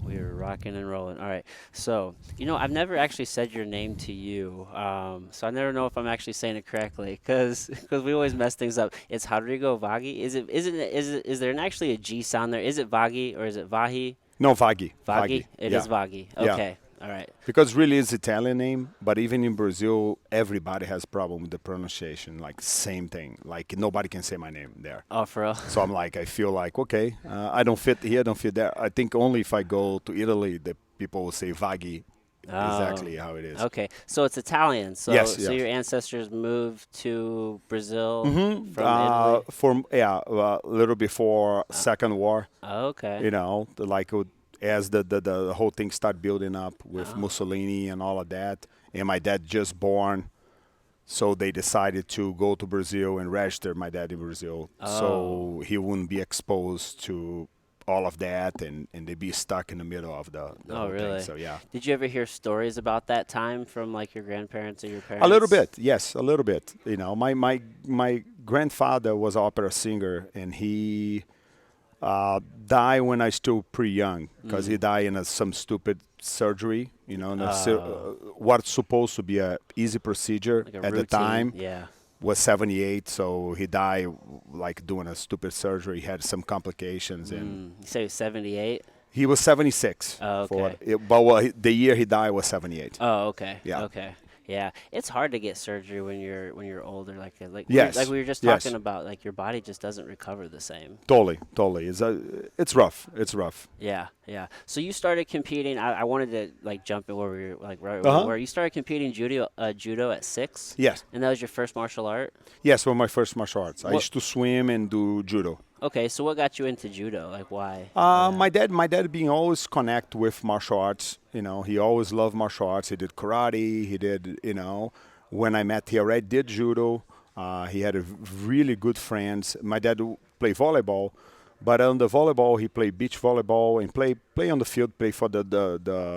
We are rocking and rolling. All right. So, I've never actually said your name to you. So I never know if I'm actually saying it correctly because we always mess things up. It's Rodrigo Vaghi. Is there actually a G sound there? Is it Vaghi or is it Vahi? No, Vaghi. Vaghi? Vaghi. It Yeah. is Vaghi. Yeah. Okay. All right. Because really it's Italian name, but even in Brazil, everybody has problem with the pronunciation. Like same thing. Like nobody can say my name there. Oh, for real? So I'm like, I feel like, okay, I don't fit here, I don't fit there. I think only if I go to Italy, the people will say Vaghi, Oh, exactly how it is. okay. So it's Italian. So Yes, so yes. your ancestors moved to Brazil Mm-hmm. from Italy? A little before Uh, Second War, okay. as the whole thing started building up with Oh. Mussolini and all of that, and my dad just born, so they decided to go to Brazil and register my dad in Brazil, Oh. so he wouldn't be exposed to all of that, and they'd be stuck in the middle of the Oh, whole thing. really? So yeah, Did you ever hear stories about that time from like your grandparents or your a little parents? bit, yes, a little bit. My grandfather was an opera singer, and he died when I still pretty young because he Mm. died in some stupid surgery. Oh, What's supposed to be a easy procedure like a at the routine. time Yeah. was 78, so he died like doing a stupid surgery. He had some complications, and You say 78? he was 76 Oh, for okay. it, but the year he died was 78. Oh, okay. Yeah. Okay. Yeah. It's hard to get surgery when you're older. Like Yes. we were just talking Yes. about. Like your body just doesn't recover the same. Totally. Totally. It's rough. It's rough. Yeah, yeah. So you started competing. I wanted to like jump in where we were like right where Uh we huh. were. You started competing judo at 6, Yes. and that was your first martial art. Yes. For my first martial arts, I What? used to swim and do judo. Okay, so what got you into judo? Like why that? My dad being always connect with martial arts. He always loved martial arts. He did karate. He did, when I met, he already did judo. He had really good friends. My dad played volleyball, but on the volleyball, he played beach volleyball and play on the field, play for the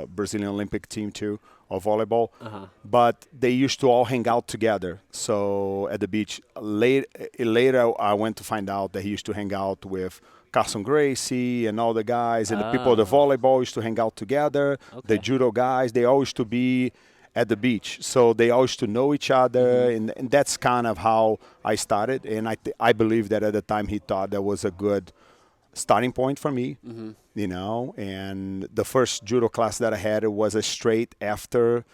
Brazilian Olympic team too of volleyball. Uh-huh. But they used to all hang out together. So at the beach, later I went to find out that he used to hang out with Carson Gracie and all the guys, and the people of the Oh, volleyball used to hang out together. The okay. judo guys, they all used to be at the beach, so they all used to know each other, Mhm. and that's kind of how I started. And I believe that at the time he thought that was a good starting point for me, Mhm. and the first judo class that I had, it was a straight after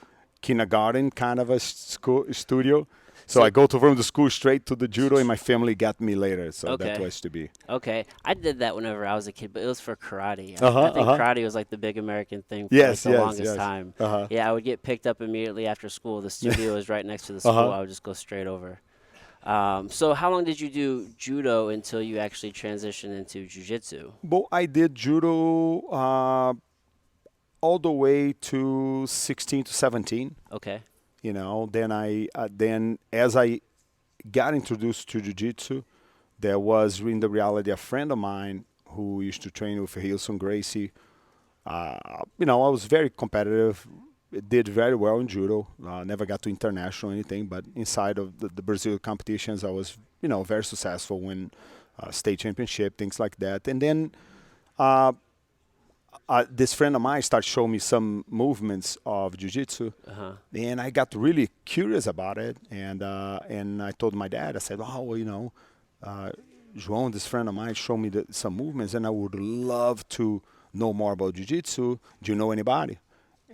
kindergarten kind of a school studio. So I So go from the school straight to the judo, and my family got me later. So that okay. was to be. Okay. I did that whenever I was a kid, but it was for karate. Uh I huh. Uh think huh. karate was like the big American thing for like Yes. the Yes. longest Yes. time. Uh huh. Yeah, I would get picked up immediately after school. The studio was right next to the Uh school. huh. I would just go straight over. So how long did you do judo until you actually transitioned into jujitsu? But I did judo all the way to 16 to 17. Okay. Then as I got introduced to jiu-jitsu, there was in the reality a friend of mine who used to train with Rickson Gracie. I was very competitive, did very well in judo. Never got to international or anything, but inside of the Brazil competitions, I was, very successful, win state championship, things like that. And then uh, this friend of mine started showing me some movements of jiu-jitsu, Uh-huh. and I got really curious about it. And I told my dad, I said, "Oh, well, uh, João, this friend of mine, showed me some movements, and I would love to know more about jiu-jitsu. Do you know anybody?"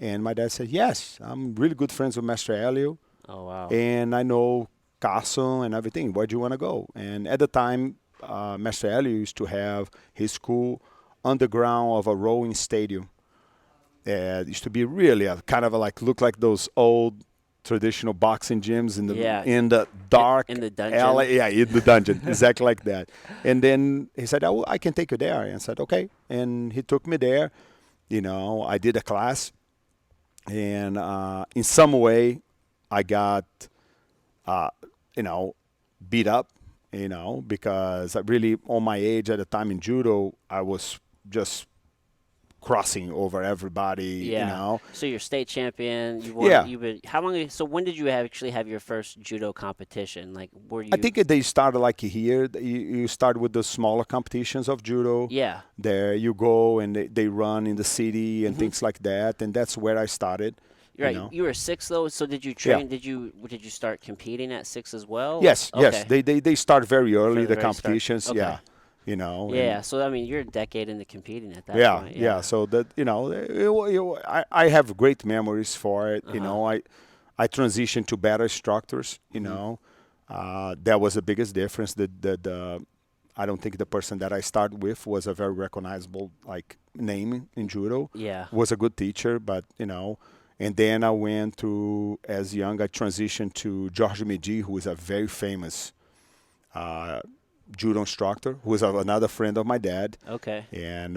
And my dad said, "Yes, I'm really good friends with Master Elio, Oh wow. and I know Carson and everything. Where do you want to go?" And at the time, Master Elio used to have his school underground of a rowing stadium. It used to be really a kind of like look like those old traditional boxing gyms in the Yeah. in the In, dark in the dungeon. alley. Yeah, in the dungeon, exactly like that. And then he said, "Oh, I can take you there." And I said, "Okay." And he took me there. I did a class, and in some way, I got uh, you know beat up. Because I really, on my age at the time in judo, I was just crossing over everybody, you Yeah. know. So you're state champion. You won. Yeah, You've been. How long? So when did you actually have your first judo competition? Like, were I you? think they started like here. You start with the smaller competitions of judo. Yeah. There you go, and they run in the city and Hmm. things like that. And that's where I started, you Right. know. You were six though. So did you Yeah. train? Did you start competing at six as well? Yes, yes. Okay. They start very For early, the the very start. competitions. Okay. Yeah, you know, Yeah. and So I mean, you're a decade into competing at that yeah, point. yeah. Yeah. So that I have great memories for it. Uh You huh. know, I transitioned to better instructors. You Hmm. know, that was the biggest difference. The I don't think the person that I started with was a very recognizable like name in judo. Yeah. Was a good teacher, but and then I went to as young. I transitioned to George Medi, who is a very famous uh, judo instructor, who is another friend of my dad. Okay.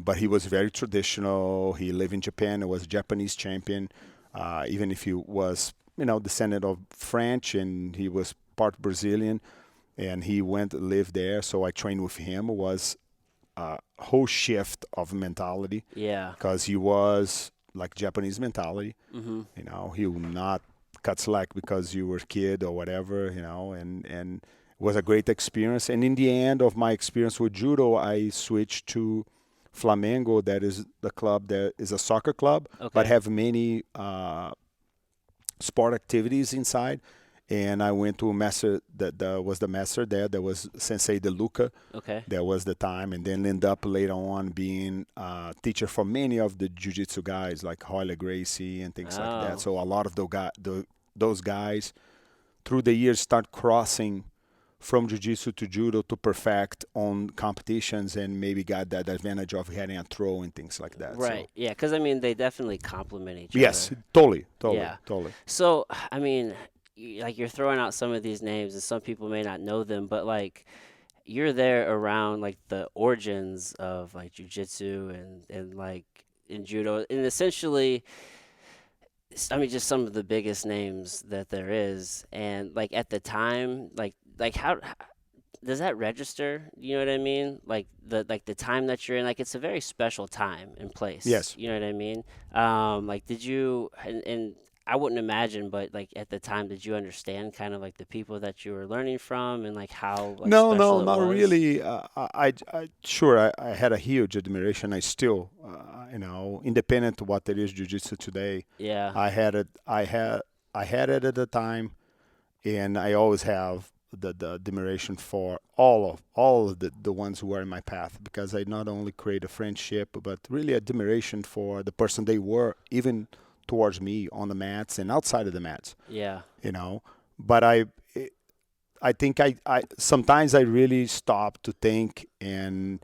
But he was very traditional. He lived in Japan and was a Japanese champion, even if he was descendant of French and he was part Brazilian, and he went to live there. So I trained with him. It was a whole shift of mentality Yeah. because he was like Japanese mentality. Hmm. He will not cut slack because you were a kid or whatever. And it was a great experience. And in the end of my experience with judo, I switched to Flamengo. That is the club that is a soccer club, but Okay. have many sport activities inside. And I went to a master that was the master there. That was Sensei De Luca. Okay. That was the time, and then ended up later on being a teacher for many of the jiu-jitsu guys like Royler Gracie and things like that. Oh. So a lot of those guys through the years start crossing from jiu-jitsu to judo to perfect on competitions and maybe got that advantage of having a throw and things like that. So Right. Yeah. Because I mean, they definitely complement each yes, other. totally, totally, Yeah. totally. So I mean, like you're throwing out some of these names, and some people may not know them, but like you're there around like the origins of like jujitsu and like in judo, and essentially, I mean, just some of the biggest names that there is, and like at the time, like how does that register? You know what I mean? Like the time that you're in, like it's a very special time and place. Yes. You know what I mean? Like did you and I wouldn't imagine, but like at the time, did you understand kind of like the people that you were learning from and like how like No, no, special it not was? really. Sure, I had a huge admiration. I still, independent of what it is jiu-jitsu today, Yeah. I had it. I had it at the time, and I always have the admiration for all of the ones who are in my path because I not only create a friendship, but really admiration for the person they were, even towards me on the mats and outside of the mats. Yeah. You know, but I think I sometimes I really stop to think and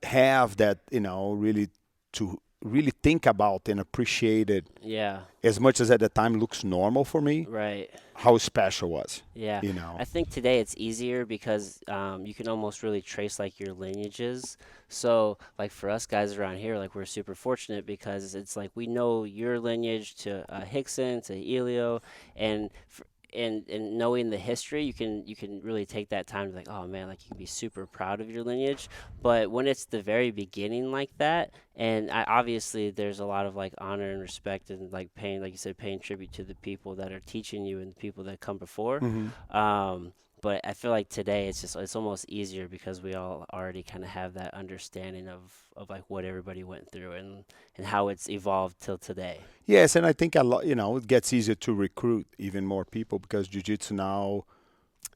have that really to really think about and appreciate it Yeah. as much as at the time looks normal for me Right. how special it was Yeah, you know I think today it's easier because you can almost really trace like your lineages. So, like for us guys around here, like we're super fortunate because it's like we know your lineage to Hickson to Elio, and and knowing the history, you can really take that time to like, oh man, like you can be super proud of your lineage. But when it's the very beginning like that, and obviously there's a lot of like honor and respect and like paying, like you said, paying tribute to the people that are teaching you and the people that come before. hmm Um, but I feel like today it's almost easier because we all already kind of have that understanding of like what everybody went through and how it's evolved till today. yes, and I think a lot it gets easier to recruit even more people because jiu-jitsu now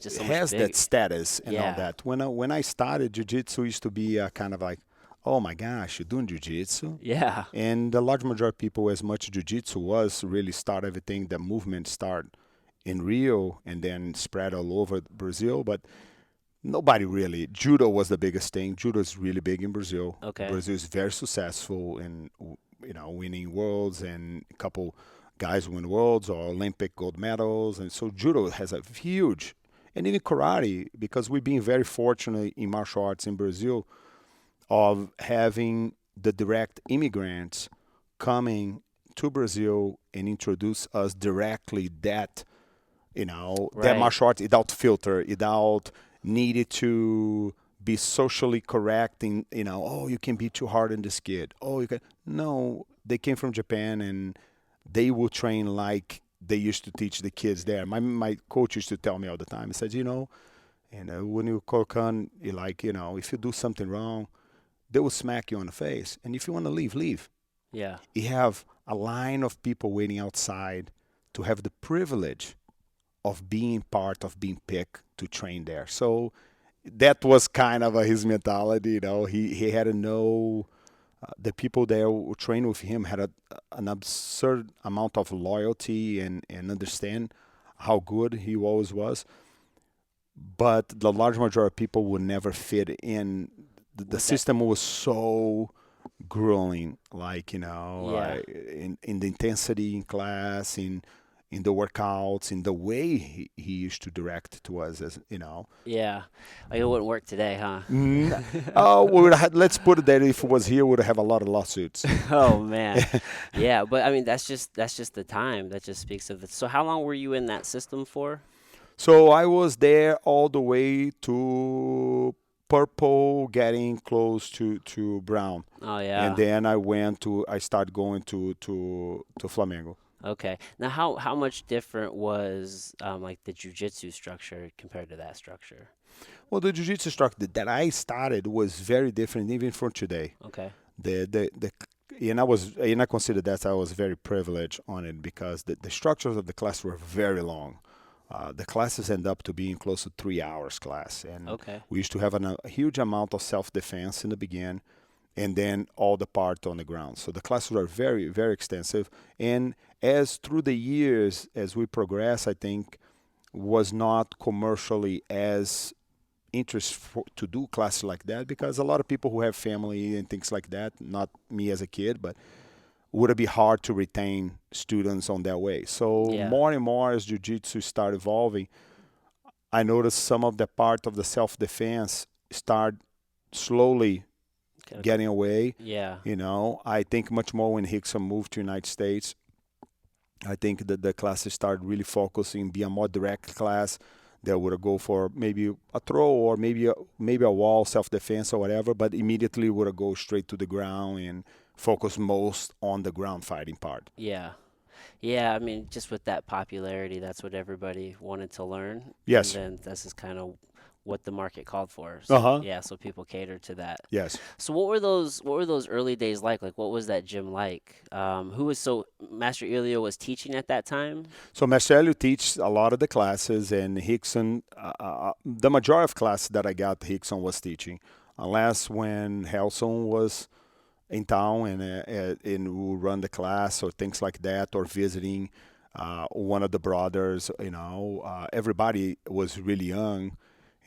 Just so much has that big. status and all Yeah. that. When I started, jiu-jitsu used to be kind of like, oh my gosh, you're doing jiu-jitsu. Yeah. And the large majority of people, as much jiu-jitsu was, really start everything, the movement start in Rio and then spread all over Brazil. But nobody really, judo was the biggest thing. Judo is really big in Brazil. Okay. Brazil is very successful in, winning worlds and a couple guys win worlds or Olympic gold medals. And so judo has a huge, and even karate, because we've been very fortunate in martial arts in Brazil of having the direct immigrants coming to Brazil and introduce us directly that Right. martial arts without filter, without needed to be socially correct in, oh, you can be too hard on this kid. Oh, you can. No, they came from Japan and they will train like they used to teach the kids there. My coach used to tell me all the time. He said, when you Kokan, you like, if you do something wrong, they will smack you on the face. And if you want to leave, leave. Yeah. You have a line of people waiting outside to have the privilege of being part of being picked to train there. So that was kind of his mentality. He had to know the people there who trained with him had an absurd amount of loyalty and understand how good he always was. But the large majority of people would never fit in. The With that. system was so grueling, like Yeah. in the intensity in class, in the workouts, in the way he used to direct to us, as Yeah. Like it wouldn't work today, huh? Mm, oh, let's put it that if it was here, we would have a lot of lawsuits. Oh man. Yeah, but I mean that's just the time. That just speaks of it. So how long were you in that system for? So I was there all the way to purple, getting close to brown, Oh and yeah. then I started going to Flamengo. Okay. Now how much different was like the jujitsu structure compared to that structure? Well, the jiu-jitsu instructor that I started was very different even from today. Okay. The and I consider that I was very privileged on it because the structures of the class were very long. The classes end up to being close to 3 hours class, and Okay. we used to have a huge amount of self-defense in the beginning, and then all the part on the ground. So the classes are very, very extensive. And as through the years, as we progress, I think was not commercially as to do classes like that because a lot of people who have family and things like that, not me as a kid, but would it be hard to retain students on that way. So Yeah. more and more as jiu-jitsu start evolving, I noticed some of the part of the self-defense start slowly Okay. getting away. Yeah. I think much more when Rickson moved to United States. I think that the classes started really focusing, be a more direct class that would go for maybe a throw or maybe a wall, self-defense or whatever, but immediately would go straight to the ground and focus most on the ground fighting part. Yeah. Yeah, I mean, just with that popularity, that's what everybody wanted to learn, and Yes. then this is kind of what the market called for. Uh So, huh. yeah, so people cater to that. Yes. So what were those early days like? Like what was that gym like? Who was so Master Ilio was teaching at that time? So Marcelo teaches a lot of the classes, and Rickson, the majority of classes that I got, Rickson was teaching, unless when Helson was in town and will run the class or things like that, or visiting one of the brothers. Everybody was really young.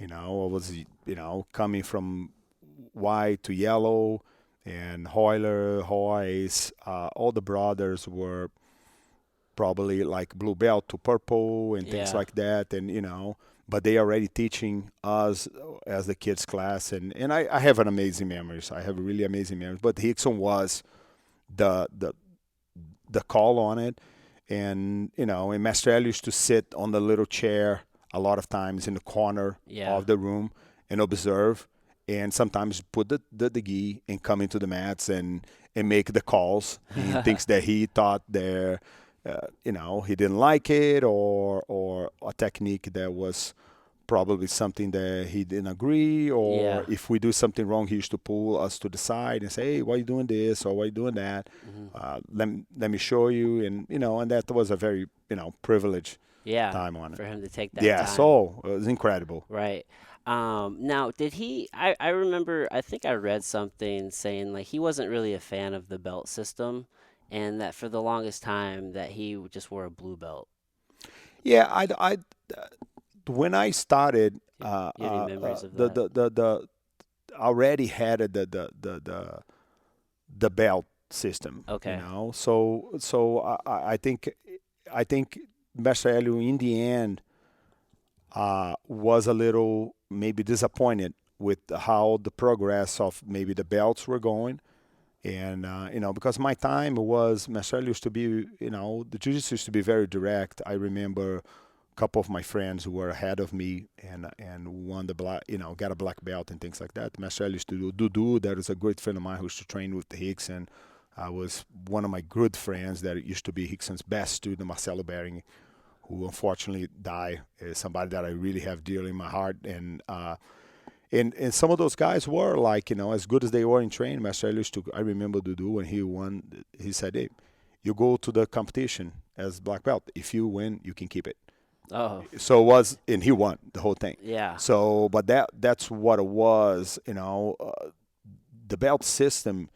I was coming from white to yellow, and Hoyler, Hoyes, all the brothers were probably like blue belt to purple and things Yeah. like that, and but they already teaching us as the kids class, and I have an amazing memories. I have really amazing memories. But Hickson was the the the call on it, and Mastrell used to sit on the little chair a lot of times in the corner Yeah. of the room and observe, and sometimes put the gi and come into the mats and make the calls and things that he thought there he didn't like it, or a technique that was probably something that he didn't agree, or Yeah. if we do something wrong, he used to pull us to the side and say, hey, why are you doing this, or why are you doing that? Hmm. Let me show you, and that was a very privileged Yeah. time on it. For him to take that Yeah, time. so it was incredible. Right. Now, did I remember, I think I read something saying like he wasn't really a fan of the belt system and that for the longest time that he just wore a blue belt. Yeah, I when I started, You have any memories of that? the already had the belt system, Okay. So I think Marcelo in the end was a little maybe disappointed with how the progress of maybe the belts were going. And because my time was Marcelo used to be the jiu-jitsu used to be very direct. I remember couple of my friends who were ahead of me and won the black, got a black belt and things like that. Master used to do Dudu. That is a great friend of mine who used to train with Rickson. Was one of my good friends that used to be Rickson's best student, Marcelo Bering, who unfortunately died. Is somebody that I really have dear in my heart. And some of those guys were like, as good as they were in training. Master used to, I remember Dudu when he won, he said, hey, you go to the competition as black belt. If you win, you can keep it. Oh, So it was, and he won the whole thing. yeah. So, but that's what it was. The belt system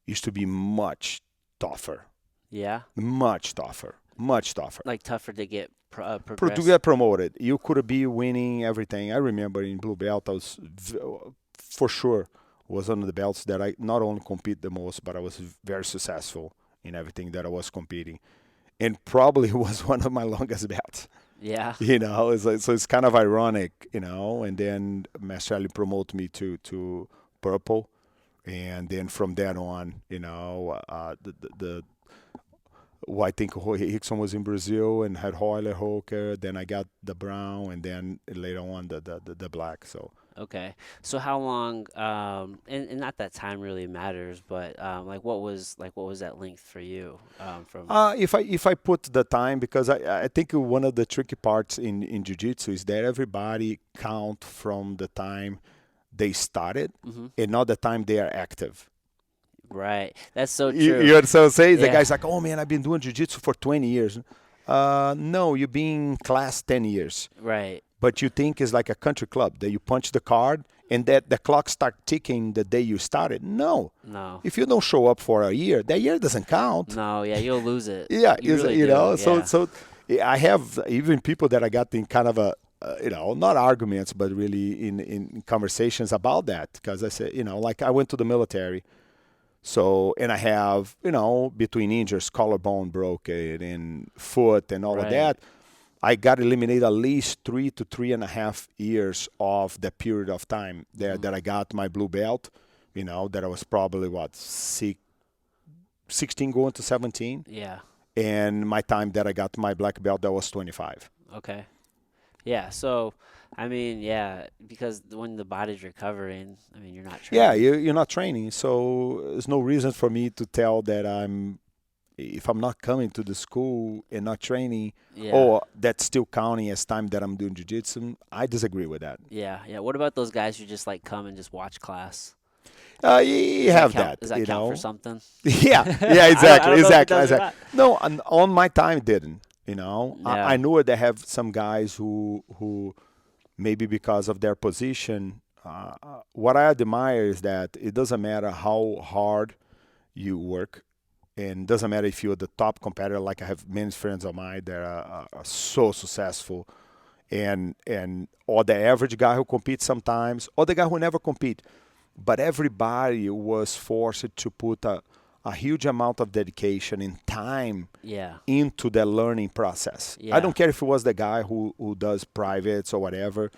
used to be much tougher, Yeah. much tougher, much tougher. Like tougher to get To progress. get promoted, you could be winning everything. I remember in blue belt, I was for sure was one of the belts that I not only compete the most, but I was very successful in everything that I was competing, and probably was one of my longest belts. Yeah. It's like, so it's kind of ironic, And then Mastrelli promoted me to purple, and then from then on, I think Rickson was in Brazil and had Hoyler, Hoker. Then I got the brown, and then later on the black. So Okay. So how long, and not that time really matters, but what was that length for you, from if I put the time, because I think one of the tricky parts in jiu-jitsu is that everybody count from the time they started hmm and not the time they are active. Right. That's so You true. understand what I'm saying? The Yeah. guy's like, oh man, I've been doing jiu-jitsu for 20 years. No, you've been in class 10 years. Right. But you think it's like a country club that you punch the card and that the clock start ticking the day you started. No. No. If you don't show up for a year, that year doesn't count. No. Yeah. You'll lose it. Yeah, You really do. so Yeah. I have even people that I got in kind of a not arguments, but really in conversations about that, because I said, like I went to the military. So, and I have, between injuries, collarbone broken and foot and all of Right. that, I got eliminated at least 3 to 3.5 years of the period of time there hmm that I got my blue belt, that I was probably, 16 going to 17. Yeah. And my time that I got my black belt, that was 25. Okay. Yeah. So, I mean, yeah, because when the body's recovering, I mean, you're not Yeah, training. you're not training. So there's no reason for me to tell that if I'm not coming to the school and not training, Yeah. or that's still counting as time that I'm doing jiu-jitsu. I disagree with that. Yeah. Yeah. What about those guys who just like come and just watch class? You Does that have count? that, Does that count for something? Yeah, yeah, I exactly, don't know if it exactly, does or exactly. not. No, on my time, it didn't. I Yeah. knew they have some guys who maybe because of their position. What I admire is that it doesn't matter how hard you work, and doesn't matter if you're the top competitor. Like I have many friends of mine that are so successful, and or the average guy who competes sometimes, or the guy who never compete. But everybody was forced to put a huge amount of dedication and time Yeah. into the learning process. I Yeah. don't care if it was the guy who does privates or whatever.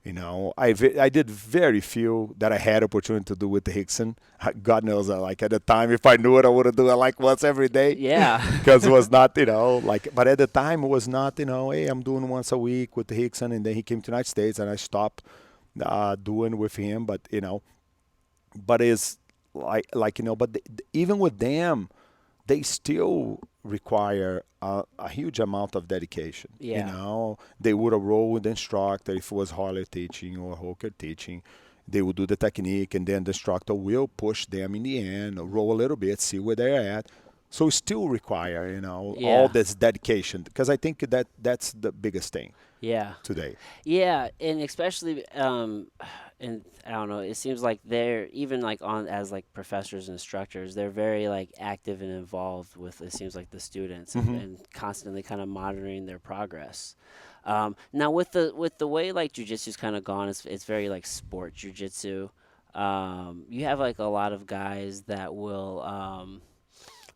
I did very few that I had opportunity to do with Rickson. God knows, like at the time, if I knew it, I would have done it like once every day, Yeah. because it was not, like. But at the time, it was not, hey, I'm doing once a week with Rickson, and then he came to the United States, and I stopped doing with him. But it's but even with them, they still require a huge amount of dedication. Yeah. They would have rolled with the instructor if it was Harley teaching or Hooker teaching. They would do the technique, and then the instructor will push them in the end, roll a little bit, see where they're at. So still require, all Yeah. this dedication, because I think that's the biggest thing Yeah. today. Yeah, and especially and I don't know, it seems like they're even like on as like professors and instructors, they're very like active and involved with it seems like the students and, Hmm. and constantly kind of monitoring their progress. Now with the way like jujitsu's kind of gone, it's very like sport jujitsu. You have like a lot of guys that will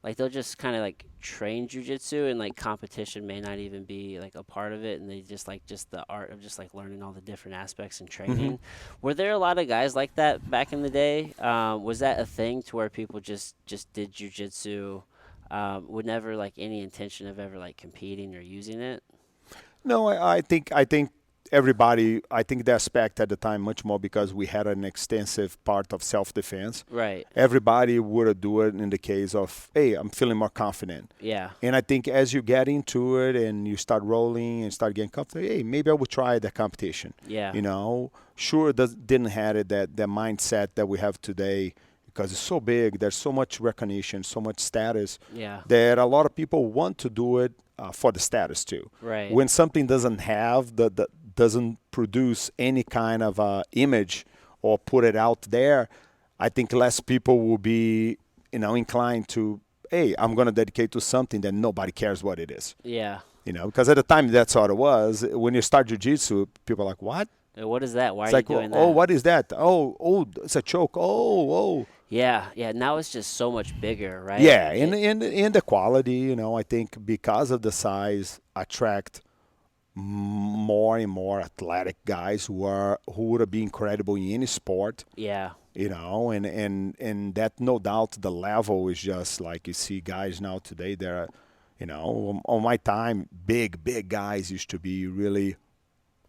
like they'll just kind of like train jujitsu and like competition may not even be like a part of it and they just like just the art of just like learning all the different aspects and Hmm. training. Were there a lot of guys like that back in the day? Was that a thing to where people just did jujitsu, with never like any intention of ever like competing or using it? No, I think everybody. I think the aspect at the time much more because we had an extensive part of self-defense. Right. Everybody would do it in the case of, hey, I'm feeling more confident. Yeah. And I think as you get into it and you start rolling and start getting confident, hey, maybe I would try the competition. Yeah. Sure, didn't have it that mindset that we have today because it's so big. There's so much recognition, so much status Yeah. that a lot of people want to do it for the status too. Right. When something doesn't have the doesn't produce any kind of image or put it out there, I think less people will be inclined to, hey, I'm going to dedicate to something that nobody cares what it is. Yeah. Because at the time that's all it was. When you start jiu-jitsu, people are like, what? What is that? Why It's are you like, doing oh, that? what is that? Oh, it's a choke. Oh. Yeah. Yeah. Now it's just so much bigger, right? Yeah, and the quality, I think because of the size, attract more and more athletic guys who would be incredible in any sport. Yeah. And that no doubt the level is just like you see guys now today. They're, on my time, big guys used to be really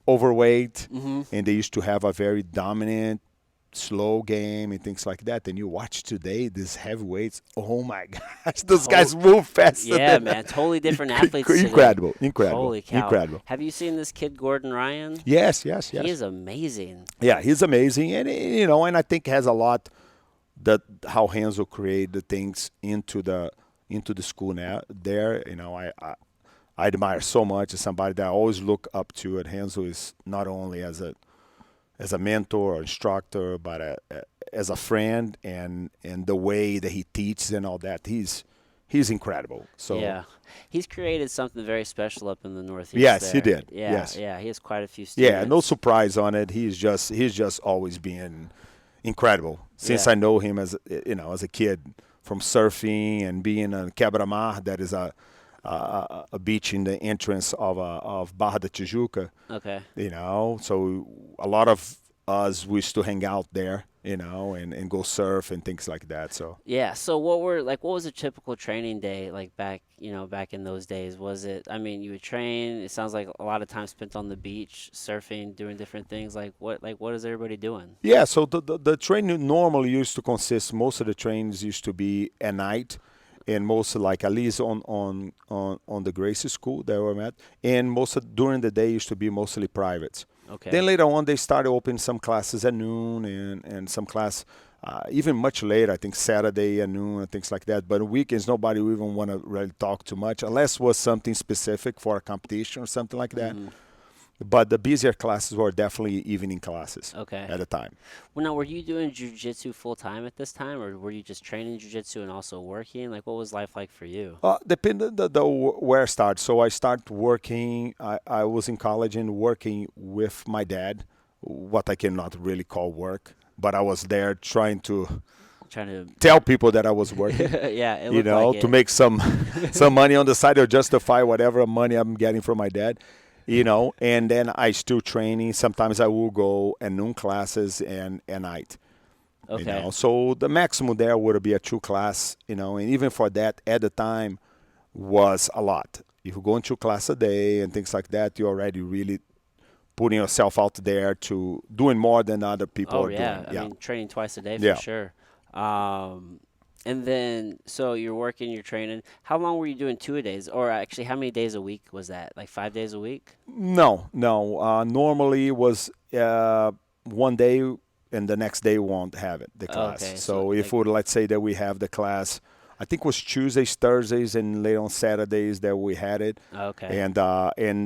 overweight, Mm-hmm. and they used to have a very dominant slow game and things like that. And you watch today these heavyweights. Oh my gosh, those guys move faster. Yeah, than man. Totally different athletes today. incredible, Holy cow. incredible. Have you seen this kid, Gordon Ryan? Yes. He is amazing. Yeah, he's amazing, and I think has a lot that how Renzo create the things into the school now. There, I admire so much as somebody that I always look up to. And Renzo is not only as a mentor or instructor, but as a friend, and the way that he teaches and all that. He's incredible. So Yeah. He's created something very special up in the Northeast. yes, he there. did. Yeah, Yes. yeah. He has quite a few Yeah, no students. surprise on it. He's just always been incredible since Yeah. I know him as a kid from surfing and being on Quebra-Mar, that is a beach in the entrance of Barra da Tijuca. Okay. So a lot of us we used to hang out there, and go surf and things like that. So Yeah. So what was a typical training day like back in those days? Was it, I mean, you would train, it sounds like a lot of time spent on the beach, surfing, doing different things. What is everybody doing? yeah, so the training normally used to consist. Most of the trains used to be at night, and most like at least on the Gracie school that we're at, and during the day used to be mostly privates. Okay. Then later on, they started opening some classes at noon and some class even much later, I think Saturday at noon and things like that. But on weekends, nobody would even want to really talk too much unless it was something specific for a competition or something like that. Mhm. But the busier classes were definitely evening classes Okay. at the time. Well, now, were you doing jujitsu full time at this time, or were you just training jujitsu and also working? Like, what was life like for you? Depending where I start. So I start working. I was in college and working with my dad, what I cannot really call work, but I was there trying to Trying to, tell people that I was working. yeah, it looked like To it. make some some money on the side or justify whatever money I'm getting from my dad. And then I still training. Sometimes I will go at noon classes and at night. Okay. So the maximum there would be a 2 class, and even for that at the time was a lot. If you go into class a day and things like that, you're already really putting yourself out there to doing more than other people Oh are yeah, doing. I mean, training twice a day for Yeah. sure. And then so you're working, you're training. How long were you doing 2 a days, or actually, how many days a week was that? Like 5 days a week? No. Normally it was one day and the next day we won't have it, the class. Okay, so So if like, we would, let's say that we have the class, I think it was Tuesdays, Thursdays, and later on Saturdays that we had it. okay, And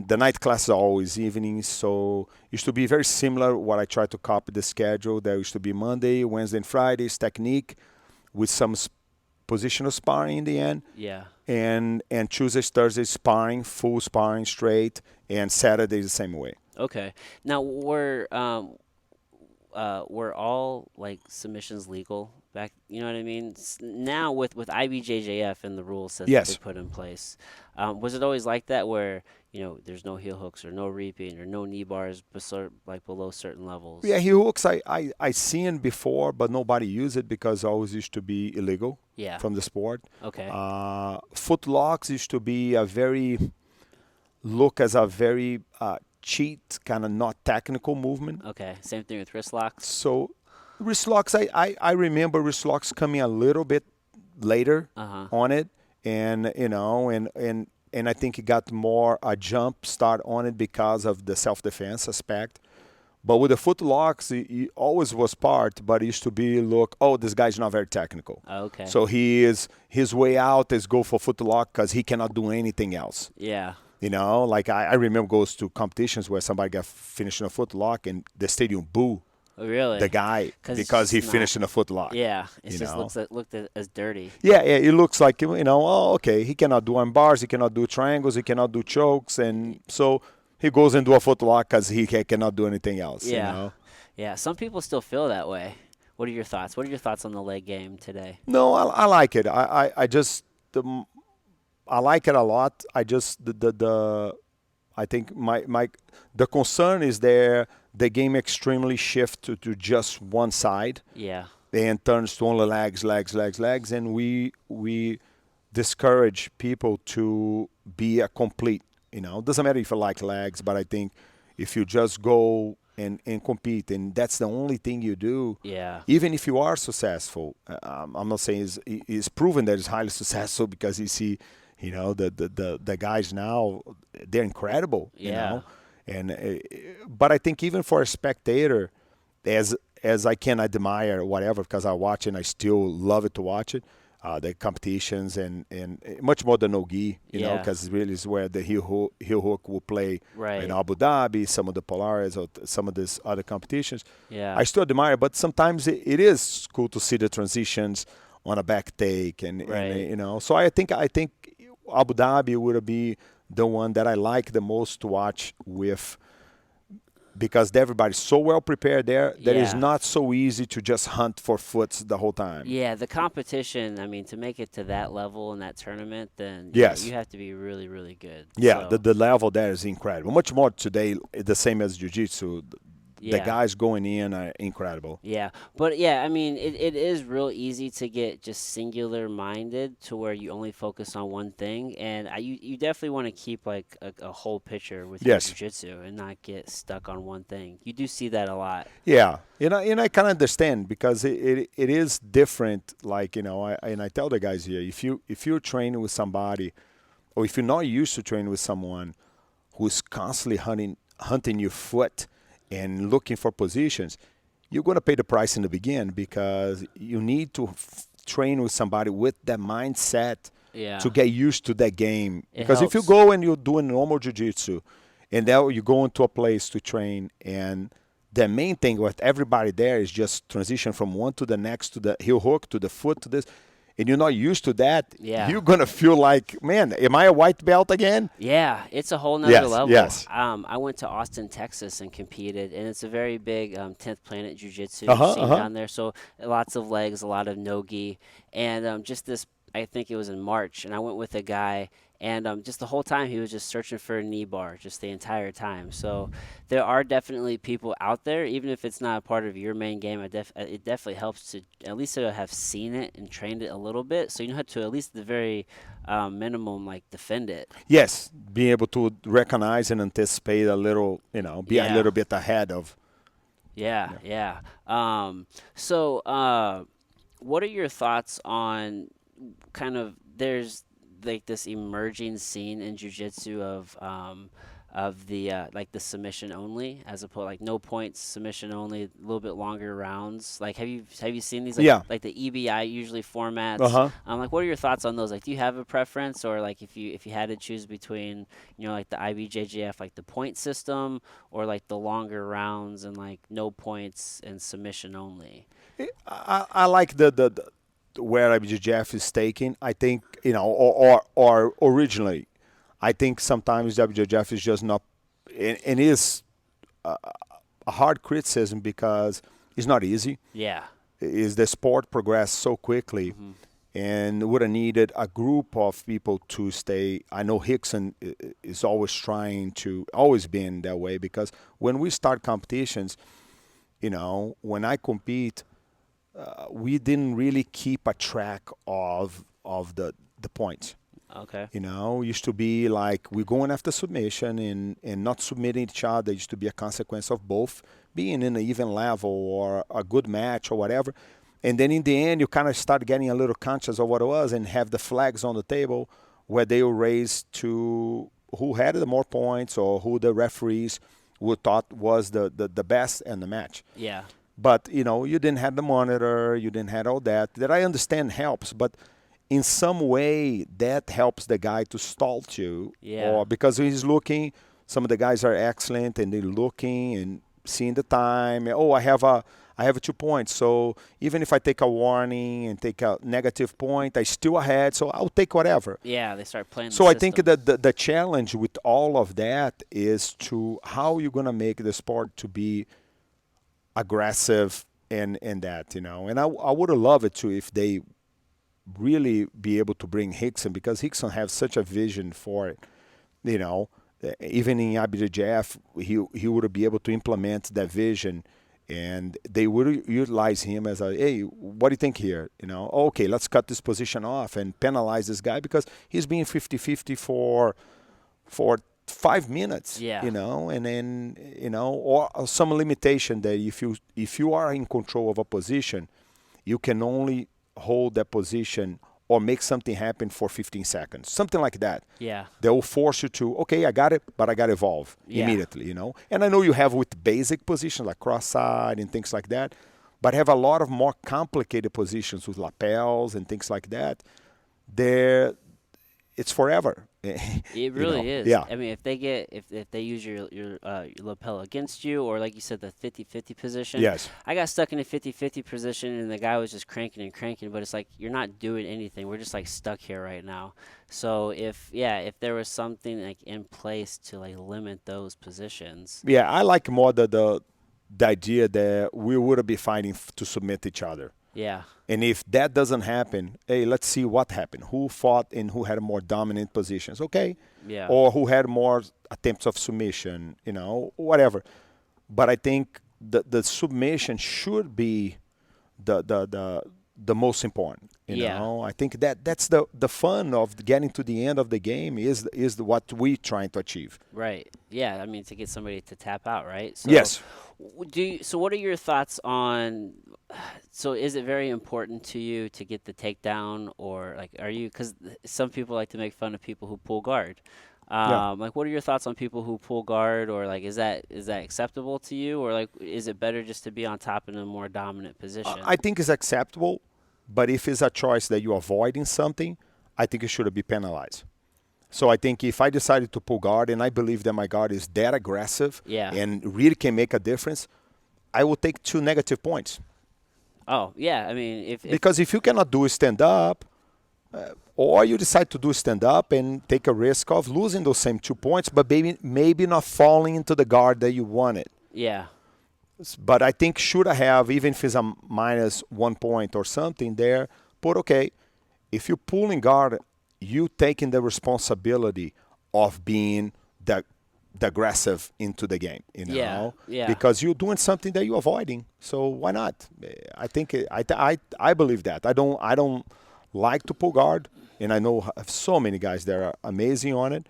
the night classes are always evenings. So it used to be very similar what I tried to copy the schedule. There used to be Monday, Wednesday, and Fridays technique with some positional sparring in the end. yeah, And Tuesdays, Thursdays sparring, full sparring straight, and Saturdays the same way. okay. Now, were all like submissions legal back? You know what I mean? Now with IBJJF and the rule sets that they Yes. put in place, was it always like that where there's no heel hooks or no reaping or no knee bars like below certain levels? Yeah, heel hooks I seen before, but nobody used it because it always used to be illegal Yeah. from the sport. Okay. Foot locks used to be a very look as a very cheat, kind of not technical movement. Okay. Same thing with wrist locks. So wrist locks, I remember wrist locks coming a little bit later Uh huh. on it, and and I think it got more a jump start on it because of the self defense aspect. But with the foot locks, he always was part, but it used to be look, oh, this guy's not very technical. Okay. So his way out is go for foot lock because he cannot do anything else. Yeah. Like I remember goes to competitions where somebody got finished in a foot lock and the stadium boo Oh, really? the guy 'Cause it's because he just finished not. in a foot lock. Yeah. It You just know? looked as dirty. Yeah, it looks like, oh, okay, he cannot do arm bars, he cannot do triangles, he cannot do chokes, and so he goes into a foot lock because he cannot do anything else, Yeah. Yeah. Some people still feel that way. What are your thoughts? What are your thoughts on the leg game today? No, I like it. I just I like it a lot. I just the I think my the concern is there. The game extremely shift to just one side Yeah. and turns to only legs, and we discourage people to be a complete. Doesn't matter if you like legs, but I think if you just go and compete, and that's the only thing you do, Yeah. even if you are successful, I'm not saying it's proven that it's highly successful because you see, the guys now, they're incredible, Yeah. and but I think even for a spectator, as I can admire whatever because I watch and I still love it to watch it. The competitions and much more than no-gi, Yeah. because really is where the heel hook will play Right. in Abu Dhabi, some of the Polaris, or some of these other competitions. Yeah. I still admire, but sometimes it is cool to see the transitions on a back take, Right. So I think Abu Dhabi would be the one that I like the most to watch with because everybody's so well prepared there that it's Yeah. not so easy to just hunt for foots the whole time. Yeah, the competition, I mean, to make it to that level in that tournament, then Yes. you have to be really, really good. Yeah, So, the level there is incredible. Much more today, the same as jiu-jitsu. The yeah. guys going in are incredible. Yeah, but yeah, I mean, it is real easy to get just singular minded to where you only focus on one thing, and you definitely want to keep like a whole picture with your Yes. jujitsu and not get stuck on one thing. You do see that a lot. Yeah, and I can understand because it is different. Like I tell the guys here, if you're training with somebody, or if you're not used to training with someone who's constantly hunting your foot and looking for positions, you're going to pay the price in the beginning because you need to train with somebody with that mindset Yeah, to get used to that game. it Because if you helps. go and you're doing normal jiu-jitsu and now you go into a place to train and the main thing with everybody there is just transition from one to the next, to the heel hook, to the foot, to this, and you're not used to that, Yeah. you're going to feel like, man, am I a white belt again? Yeah, it's a whole nother Yes, level. yes. I went to Austin, Texas, and competed, and it's a very big 10th Planet Jiu-Jitsu Uh-huh, scene uh-huh. down there. So lots of legs, a lot of no-gi, and just this. I think it was in March, and I went with a guy, and just the whole time he was just searching for a knee bar, just the entire time. So there are definitely people out there, even if it's not a part of your main game. It definitely helps to at least to have seen it and trained it a little bit, so you know how to at least the very minimum like defend it. Yes, being able to recognize and anticipate a little, be a Yeah. little bit ahead of. Yeah, yeah. So, what are your thoughts on kind of there's like this emerging scene in jiu-jitsu of the like the submission only as opposed like no points submission only a little bit longer rounds like have you seen these Yeah. like the EBI usually formats Uh-huh. like what are your thoughts on those like do you have a preference or like if you had to choose between like the IBJJF like the point system or like the longer rounds and like no points and submission only. I like the where IBJJF is taking. I think or originally, I think sometimes WJJF is just not, and is a hard criticism because it's not easy. Yeah. Is the sport progressed so quickly, and would have needed a group of people to stay. I know Rickson is always trying to, always been that way because when we start competitions, when I compete, we didn't really keep a track of the points. Okay. Used to be like we're going after submission and not submitting each other used to be a consequence of both being in an even level or a good match or whatever. And then in the end, you kind of start getting a little conscious of what it was and have the flags on the table where they will raise to who had the more points or who the referees would thought was the best in the match. Yeah. But, you didn't have the monitor, you didn't have all that. That I understand helps, but in some way that helps the guy to stall you. Yeah. Or because he's looking, some of the guys are excellent and they're looking and seeing the time. Oh, I have 2 points. So even if I take a warning and take a negative point, I still ahead. So I'll take whatever. Yeah, they start playing the So I think system. that the challenge with all of that is to how you're going to make the sport to be aggressive and that. And I would have loved it too if they really be able to bring Rickson, because Rickson has such a vision for it. Even in IBJJF, he would be able to implement that vision, and they would utilize him as hey, what do you think here? Okay, let's cut this position off and penalize this guy because he's being 50-50 for 5 minutes. Yeah. And then or some limitation that if you are in control of a position, you can only hold that position or make something happen for 15 seconds, something like that. Yeah. They will force you to, okay, I got it, but I got to evolve immediately, And I know you have with basic positions like cross-side and things like that, but have a lot of more complicated positions with lapels and things like that. It's forever. It really is. Yeah. I mean, if they use your lapel against you, or like you said, the 50-50 position. Yes. I got stuck in a 50-50 position, and the guy was just cranking and cranking, but it's like you're not doing anything. We're just like stuck here right now. So if there was something like in place to like limit those positions. Yeah, I like more the idea that we would be fighting to submit each other. Yeah. And if that doesn't happen, hey, let's see what happened. Who fought and who had more dominant positions, okay? Yeah. Or who had more attempts of submission, whatever. But I think the submission should be the most important. I think that's the fun of getting to the end of the game is what we trying to achieve. Right. Yeah. I mean, to get somebody to tap out, right? So Yes. So what are your thoughts on? So is it very important to you to get the takedown, or like are you? Because some people like to make fun of people who pull guard. Like, what are your thoughts on people who pull guard, or like is that acceptable to you, or like is it better just to be on top in a more dominant position? I think it's acceptable, but if it's a choice that you're avoiding something, I think it should be penalized. So I think if I decided to pull guard and I believe that my guard is that aggressive and really can make a difference, I will take 2 negative points. Oh, yeah. I mean, because if you cannot do stand up, or you decide to do stand up and take a risk of losing those same 2 points, but maybe not falling into the guard that you wanted. Yeah. But I think should I have, even if it's a minus 1 point or something there, but okay, if you pull in guard, you taking the responsibility of being the aggressive into the game, Yeah. because you're doing something that you're avoiding. So why not? I think I believe that. I don't like to pull guard, and I know so many guys that are amazing on it.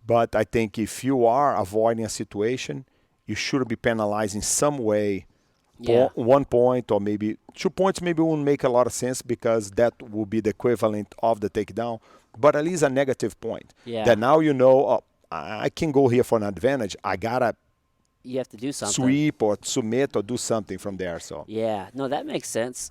But I think if you are avoiding a situation, you should be penalized in some way. 1 point or maybe 2 points maybe won't make a lot of sense because that will be the equivalent of the takedown. But at least a negative point. Yeah. That now I can go here for an advantage. I gotta you have to do something. Sweep or submit or do something from there. So yeah, no, that makes sense.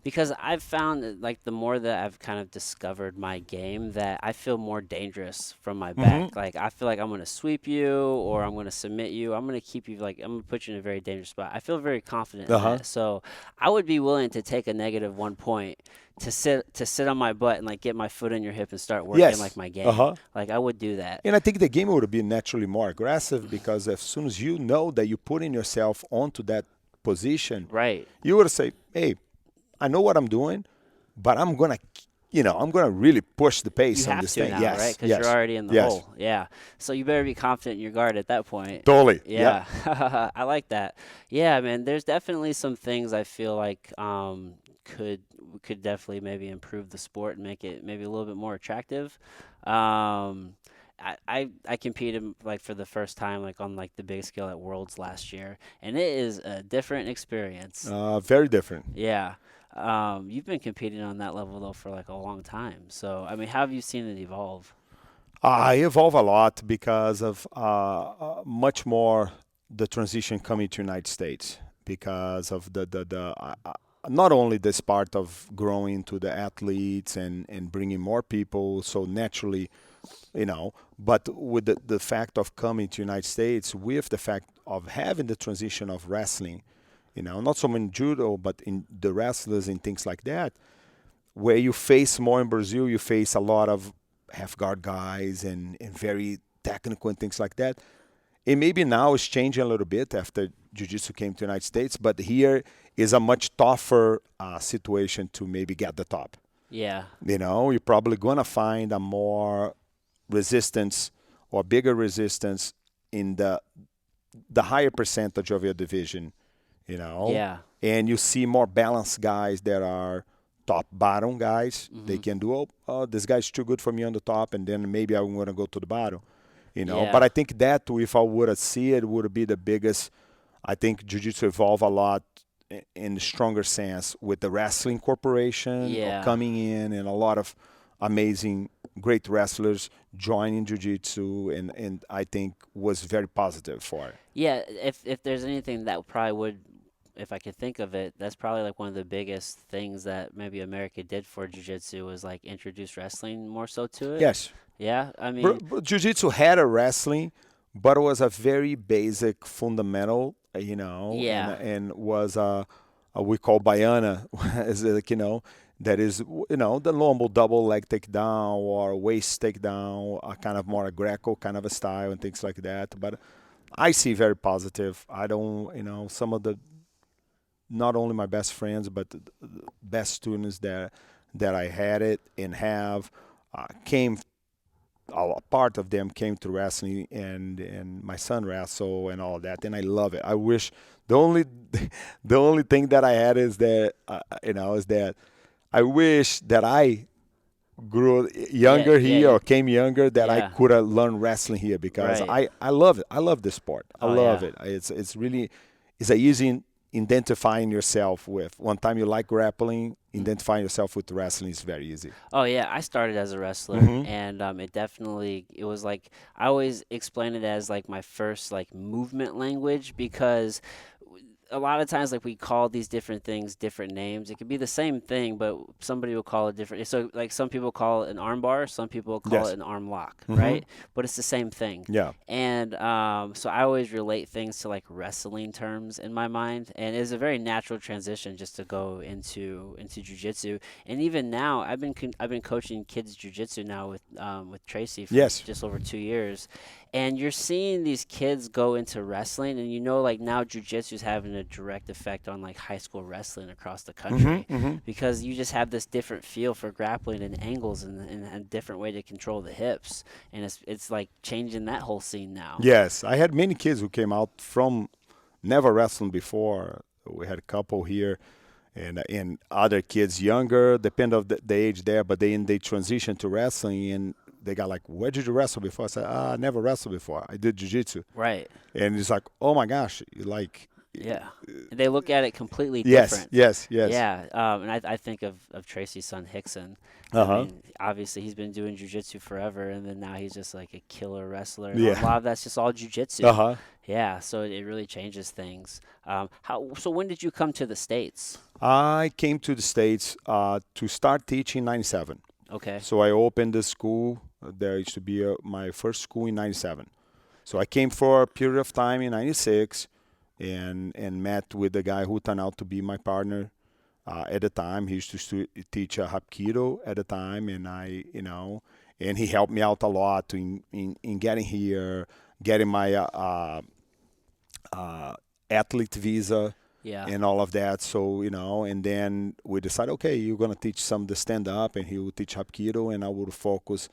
Because I've found that, like, the more that I've kind of discovered my game, that I feel more dangerous from my back. Like, I feel like I'm going to sweep you or I'm going to submit you. I'm going to keep you, like, I'm going to put you in a very dangerous spot. I feel very confident in that. So I would be willing to take a negative 1 point to sit on my butt and, like, get my foot in your hip and start working like my game. Like, I would do that. And I think the game would be naturally more aggressive because as soon as you know that you're putting yourself onto that position, right, you would say, hey, I know what I'm doing, but I'm going to really push the pace on this thing. Now, right? Because you're already in the hole. Yeah. So you better be confident in your guard at that point. Totally. Yeah. I like that. Yeah, man, there's definitely some things I feel like could definitely maybe improve the sport and make it maybe a little bit more attractive. Um, I competed like for the first time like on like the big scale at Worlds last year, and it is a different experience. Very different. Yeah. You've been competing on that level though for like a long time. So, I mean, how have you seen it evolve? I evolve a lot because of much more the transition coming to United States because of not only this part of growing to the athletes and bringing more people, so naturally, but with the fact of coming to United States, with the fact of having the transition of wrestling, not so much in judo, but in the wrestlers and things like that, where you face more in Brazil, you face a lot of half guard guys and very technical and things like that. And maybe now it's changing a little bit after Jiu-Jitsu came to the United States, but here is a much tougher situation to maybe get the top. Yeah. You're probably going to find a more resistance or bigger resistance in the higher percentage of your division, Yeah. and you see more balanced guys that are top bottom guys. They Hmm. can do, this guy's too good for me on the top, and then maybe I'm going to go to the bottom, But Yeah. I think that if I would have see it, would be the biggest. I think jiu-jitsu evolve a lot in the stronger sense with the wrestling corporation Yeah. coming in and a lot of amazing, great wrestlers joining jiu-jitsu, and I think was very positive for it. Yeah, if there's anything that probably would, if I could think of it, that's probably like one of the biggest things that maybe America did for jiu-jitsu was like introduce wrestling more so to it. Yes, Yeah, I mean, jiu-jitsu had a wrestling, but it was a very basic fundamental, yeah, and was a we call baiana, is like, that is, the normal double leg takedown or waist takedown, a kind of more a Greco kind of a style and things like that. But I see very positive. I don't, some of the, not only my best friends, but the best students that I had it and have came, a part of them came to wrestling, and my son wrestle and all that, and I love it. I wish the only the only thing that I had is that is that I wish that I grew yeah, younger yeah, here or came younger, that I yeah, could have learned wrestling here, because right. I love it. I love this sport. I Oh love yeah. it. It's really, it's a easy identifying yourself with. One time you like grappling, identifying yourself with wrestling is very easy. Oh yeah, I started as a wrestler, Hmm. and it was like I always explain it as like my first like movement language because a lot of times like we call these different things different names. It could be the same thing, but somebody will call it different. So like some people call it an arm bar, some people call it Yes. an arm lock, Hmm. right? But it's the same thing. Yeah. And so I always relate things to like wrestling terms in my mind, and it's a very natural transition just to go into jujitsu. And even now, I've been coaching kids jujitsu now with Tracy for Yes. just over 2 years, and you're seeing these kids go into wrestling, and like now jujitsu is having a direct effect on like high school wrestling across the Hmm. country Hmm. because you just have this different feel for grappling and angles and a different way to control the hips, and it's like changing that whole scene now. Yes, I had many kids who came out from never wrestling before. We had a couple here, and other kids younger, depend of the age there, but they transitioned to wrestling, and they got like, where did you wrestle before? I said, I never wrestled before. I did jiu-jitsu. Right. And it's like, oh my gosh, you like, Yeah. They look at it completely yes, different. yes, yes. Yeah, and I think of Tracy's son Hickson. I Uh-huh. mean, obviously he's been doing jujitsu forever, and then now he's just like a killer wrestler. And a Yeah. lot of that's just all jujitsu. Uh-huh. Yeah, so it really changes things. So when did you come to the States? I came to the States to start teaching in 97. Okay. So I opened the school. There used to be my first school in 97. So I came for a period of time in 96, and met with the guy who turned out to be my partner at the time. He used to teach Hapkido at the time, and and he helped me out a lot in getting here, getting my athlete visa Yeah. and all of that. So, and then we decided, okay, you're going to teach some of the stand up, and he will teach Hapkido, and I will focus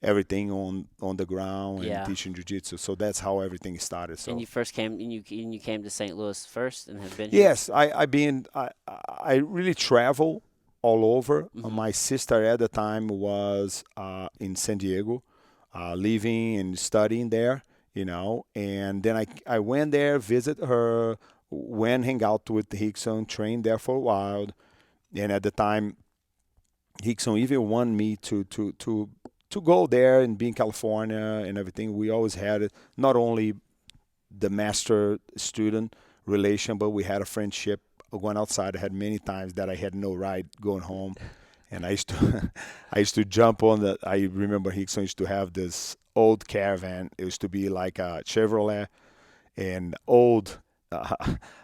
everything on the ground and Yeah. teaching jiu-jitsu. So that's how everything started. And So you first came and you came to St. Louis first and have been here. yes, I really travel all over. Hmm. My sister at the time was in San Diego, living and studying there, and then I went there, visit her, went hang out with Hickson, trained there for a while, and at the time Hickson even wanted me to go there and be in California and everything. We always had it, not only the master student relation, but we had a friendship going outside. I had many times that I had no ride going home, and I used to I used to jump on the. I remember Hickson used to have this old caravan. It used to be like a Chevrolet and old uh,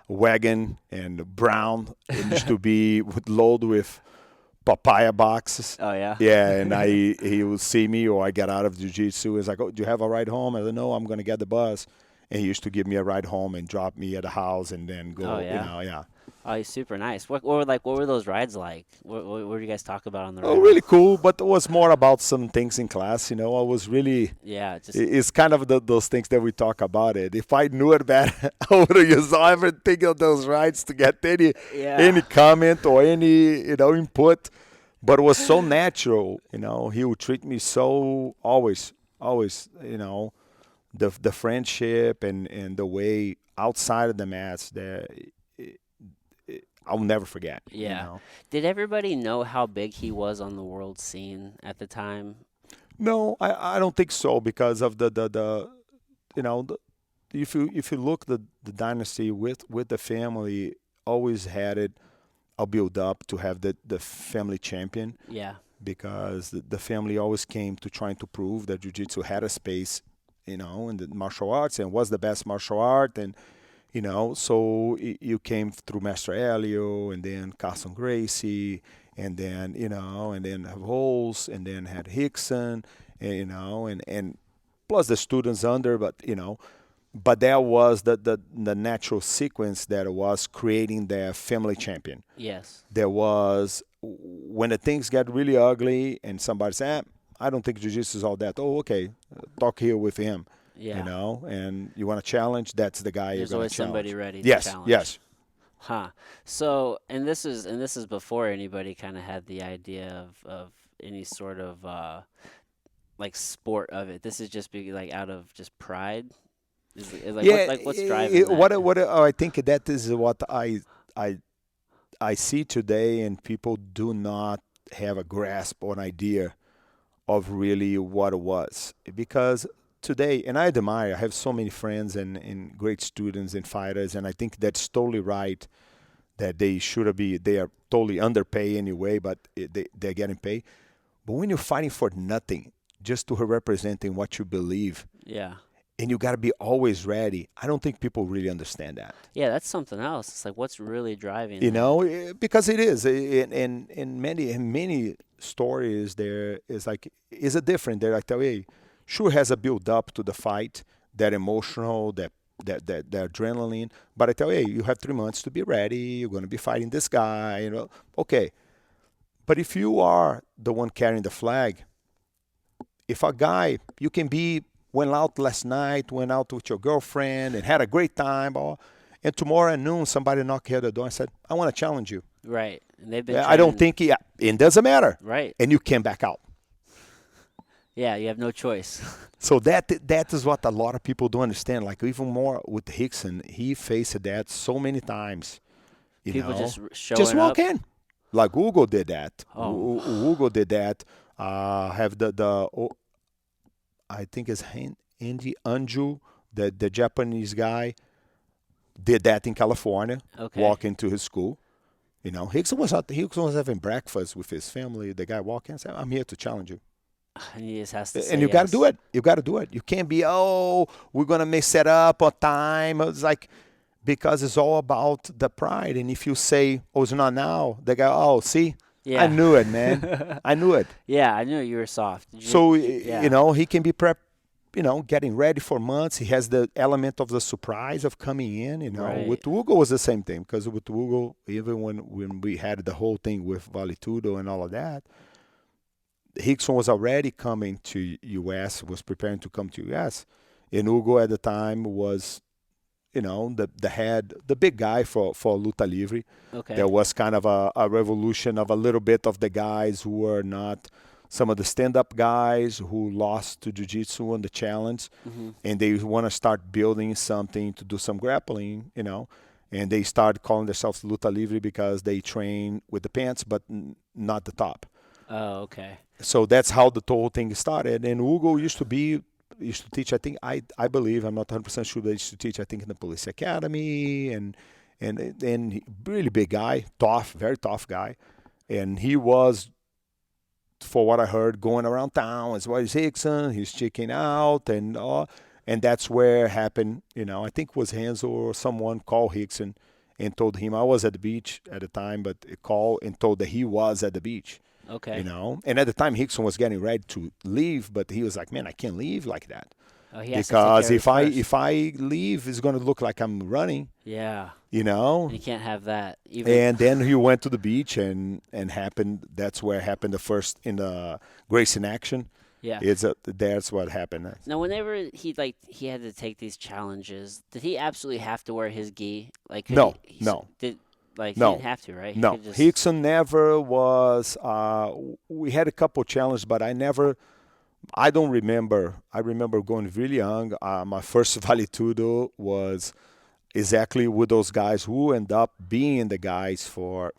wagon and brown. It used to be with load with papaya boxes. Oh yeah. Yeah, and he would see me or I get out of jiu-jitsu. He's like, "Oh, do you have a ride home?" I said, "No, I'm going to get the bus." And he used to give me a ride home and drop me at the house and then Oh go, yeah. yeah. Oh, he's super nice. What were those rides like? What did you guys talk about on the Oh, ride? really cool, but it was more about some things in class. I was really, Yeah, just it's kind of those things that we talk about it. If I knew it better, I would have used everything of those rides to get any yeah. comment or any, input. But it was so natural. He would treat me so always, the friendship and the way outside of the mats that I'll never forget. Yeah. Did everybody know how big he was on the world scene at the time? No, I don't think so because of the you know the, if you look the dynasty with the family always had it a build up to have the family champion Yeah. because the family always came to trying to prove that jiu-jitsu had a space in the martial arts and was the best martial art and so you came through Master Elio and then Carson Gracie and then Holes and then had Hickson and plus the students under but that was the natural sequence that was creating their family champion. Yes. There was when the things get really ugly and somebody said, I don't think jiu-jitsu is all that. Oh, okay, talk here with him, Yeah. and you want to challenge, that's the guy you're There's going to always somebody challenge. ready to Yes, challenge. yes. Huh. So, and this is before anybody kind of had the idea of any sort of like sport of it. This is just be like out of just pride. Is like Yeah, what's driving that? what I think that is what I I see today, and people do not have a grasp or an idea of really what it was. Because today, and I admire, I have so many friends and great students and fighters, and I think that's totally right that they are totally underpaid anyway, but they're getting paid. But when you're fighting for nothing, just to representing what you believe, Yeah. and you got to be always ready, I don't think people really understand that. Yeah, that's something else. It's like what's really driving that? Because it is in many stories there is like is it different. They're like, hey, sure has a build up to the fight, that emotional, that adrenaline. But I tell you, hey, you have 3 months to be ready. You're going to be fighting this guy. Okay. But if you are the one carrying the flag, if a guy you can be went out last night, went out with your girlfriend and had a great time, and tomorrow at noon somebody knocked at the door and said, I want to challenge you. Right. And they've been I don't training. think it doesn't matter. Right. And you can back out. Yeah, you have no choice. So that is what a lot of people don't understand. Like even more with Hickson, he faced that so many times. People just Just showing walk up. in. Like Hugo did that. Oh. Hugo did that. Have I think it's Andy Anju, the Japanese guy, did that in California. Okay. Walk into his school. Hickson was having breakfast with his family. The guy walked in and said, I'm here to challenge you. And he just has to say And you got to do yes. it. You got to do it. You can't be, we're going to mess it up on time. It's like, because it's all about the pride. And if you say, it's not now, they go, see, Yeah. I knew it, man. I knew it. Yeah, I knew you were soft. So, Yeah. he can be getting ready for months. He has the element of the surprise of coming in. Right. With Hugo was the same thing, because with Hugo, even when we had the whole thing with Vale Tudo and all of that, Rickson was already coming to U.S., was preparing to come to U.S., and Hugo at the time was, the head, the big guy for Luta Livre. There Okay. was kind of a revolution of a little bit of the guys who were not some of the stand-up guys who lost to Jiu-Jitsu on the challenge, Hmm. and they want to start building something to do some grappling, and they start calling themselves Luta Livre because they train with the pants, but not the top. Oh, okay. So that's how the whole thing started. And Hugo used to teach. I think I believe I'm not 100% sure. They used to teach. I think in the police academy and really big guy, tough, very tough guy. And he was, for what I heard, going around town as well as Rickson. He's checking out and that's where it happened. I think it was Hansel or someone called Rickson and told him I was at the beach at the time, but it called and told that he was at the beach. Okay. And at the time Rickson was getting ready to leave, but he was like, "Man, I can't leave like that Oh, he has to take care because of his first. if I leave, it's gonna look like I'm running." Yeah. You And know. you can't have that. Even. And then he went to the beach and happened. That's where happened the first in the Grace in action. Yeah. That's what happened. Now, whenever he had to take these challenges, did he absolutely have to wear his gi? Like, could No, he no, did like he no, didn't have to, right? He no. could just. Rickson never was. We had a couple challenges, but I never. I don't remember. I remember going really young. My first Vale Tudo was exactly with those guys who end up being the guys for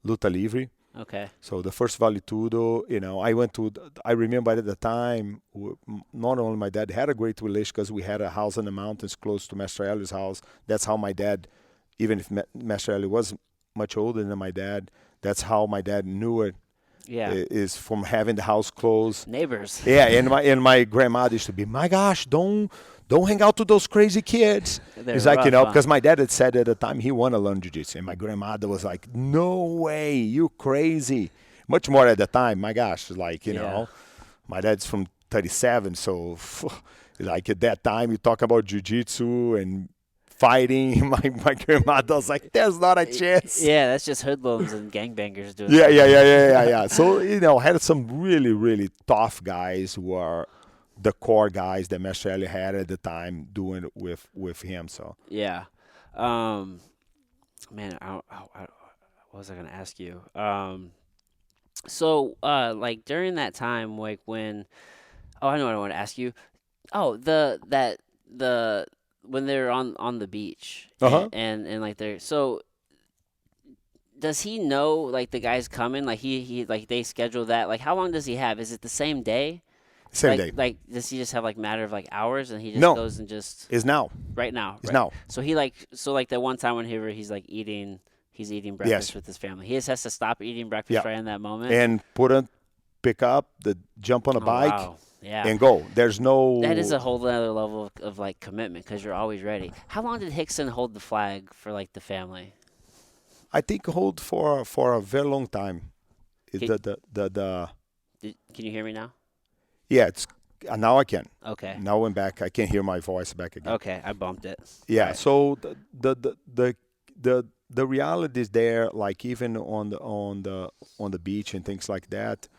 Luta Livre. Okay. So the first Vale Tudo, I went to. I remember at the time, not only my dad had a great relation because we had a house in the mountains close to Master Ellio's house. That's how my dad, even if Master Elio was much older than my dad, that's how my dad knew it Yeah. is from having the house closed. Neighbors. Yeah, and my grandmother used to be, my gosh, don't hang out with those crazy kids. They're It's like, rough, huh? because my dad had said at the time he wanted to learn jiu-jitsu, and my grandmother was like, no way, you crazy. Much more at the time, my gosh, like, Yeah. my dad's from 37, so like at that time you talk about jiu-jitsu and fighting, my grandmother was like, there's not a chance. Yeah, that's just hoodlums and gangbangers doing Yeah, something. yeah. So, I had some really, really tough guys who are the core guys that Master Elliot had at the time doing it with him. So, Yeah. Man, what was I gonna ask you? So, like during that time, like when, oh, I know what I want to ask you. Oh, the when they're on the beach uh-huh. and like they're so. Does he know like the guy's coming? Like he like they schedule that. Like how long does he have? Is it the same day? Same day. Like does he just have like matter of like hours and he just No, goes and just is now. right now, Is right? now. So like that one time when he's like he's eating breakfast Yes. with his family. He just has to stop eating breakfast Yeah. right in that moment. And pick up, jump on a Oh bike wow, yeah. and go. There's That is no. a whole other level of like commitment because you're always ready. How long did Hickson hold the flag for like the family? I think hold for a very long time. Can, The can you hear me now? Yeah, it's now I can. Okay. Now I'm back. I can hear my voice back again. Okay, I bumped it. Yeah. Right. So the reality is there. Like even on the beach and things like that.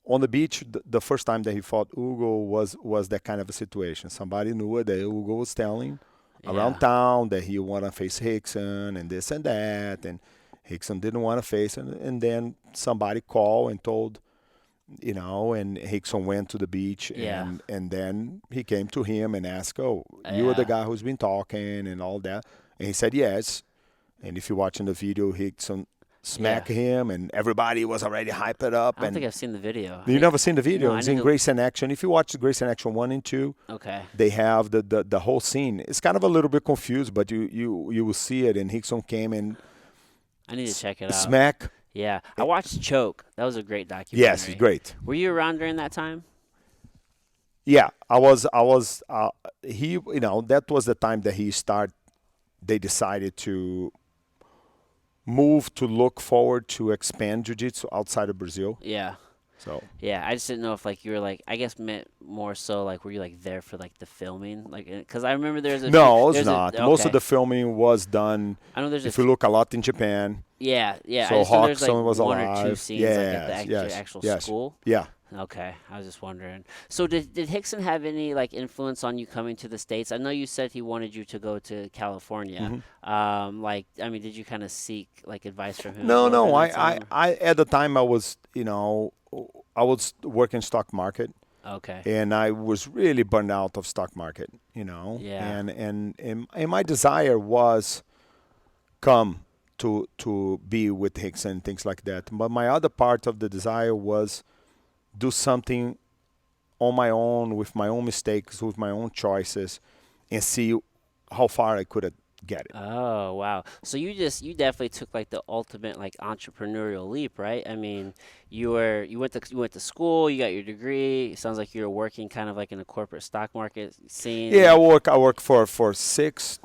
On the beach, the first time that he fought Hugo was that kind of a situation. Somebody knew it that Hugo was telling Yeah. around town that he want to face Rickson and this and that, and Rickson didn't want to face, and then somebody called and told, and Rickson went to the beach, Yeah. and then he came to him and asked, "Oh, you are the Yeah. guy who's been talking and all that," and he said yes. And if you're watching the video, Rickson smack Yeah. him, and everybody was already hyped up. I don't think And I've seen the video. you never seen the video? No, I It's need in to. Grace in Action. If you watch the Grace in Action 1 and 2, Okay. they have the whole scene. It's kind of a little bit confused, but you will see it. And Rickson came and I need to check it out. smack. Yeah. I watched Choke. That was a great documentary. Yes, it's great. Were you around during that time? Yeah, I was. He, that was the time that he started. They decided to move to look forward to expand jiu-jitsu outside of Brazil. Yeah. So Yeah, I just didn't know if like you were like I guess meant more so like were you like there for like the filming like because I remember there's a few no, it's there's a not. Most of okay the filming was done. I know there's a If you few, look a lot in Japan, yeah I so just know there's like Hodgson was one or two alive. scenes like at the Yes, yes, actual yes, school. yeah. Okay, I was just wondering. So did Hickson have any like influence on you coming to the States? I know you said he wanted you to go to California. hmm Like I mean, did you kind of seek like advice from him as No, well no. during that time? I at the time I was, I was working stock market, Okay. and I was really burned out of stock market, Yeah. and my desire was come to be with Hicks and things like that. But my other part of the desire was do something on my own with my own mistakes, with my own choices, and see how far I could get it. Oh, wow. So you definitely took like the ultimate like entrepreneurial leap, right? I mean, you went to school, you got your degree. It sounds like you were working kind of like in the corporate stock market scene Yeah, and I work for 6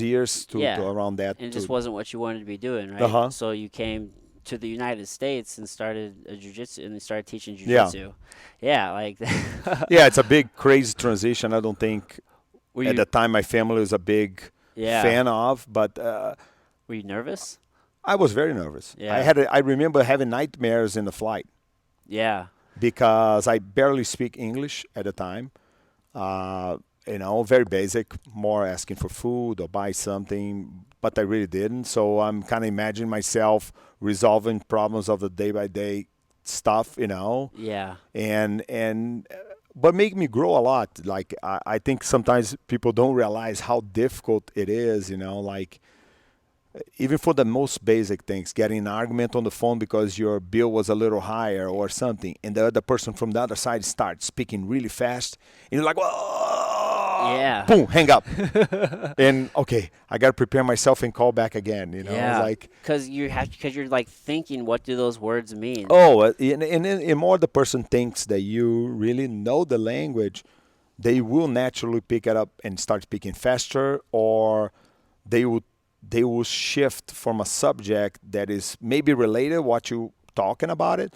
years to yeah, around that and it just to wasn't what you wanted to be doing, right? uh-huh. So you came to the United States and started a jujitsu and then started teaching Yeah. jujitsu. Yeah, like Yeah, it's a big crazy transition. I don't think were at you the time my family was a big yeah, fan of, but were you nervous? I was very nervous. Yeah. I remember having nightmares in the flight Yeah. because I barely speak English at the time. Very basic, more asking for food or buy something, but I really didn't. So I'm kind of imagining myself resolving problems of the day by day stuff, Yeah. and but make me grow a lot. Like I think sometimes people don't realize how difficult it is, like even for the most basic things, getting an argument on the phone because your bill was a little higher or something, and the other person from the other side starts speaking really fast, and you're like, "Whoa!" Yeah. Boom, hang up, and okay, I gotta prepare myself and call back again. It's Yeah. like, Because you're like thinking, what do those words mean? oh, and more the person thinks that you really know the language, they will naturally pick it up and start speaking faster, or they will they will shift from a subject that is maybe related what you talking about it,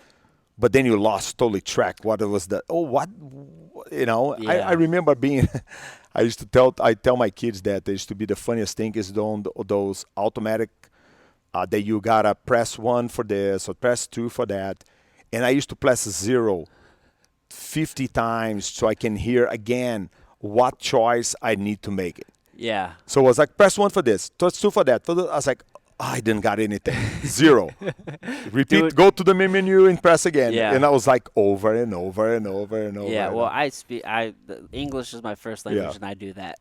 but then you lost totally track what it was. I Yeah. remember being I tell my kids that there used to be the funniest thing is those automatic that you gotta press one for this or press two for that, and I used to press zero 50 times so I can hear again what choice I need to make it. Yeah. So I was like, press one for this, press two for that. I was like, I didn't got anything. Zero. Do Repeat, it. go to the main menu and press again. Yeah. And I was like, over and over and over and over. Yeah, And well, over. English is my first Yeah. language, and I do that.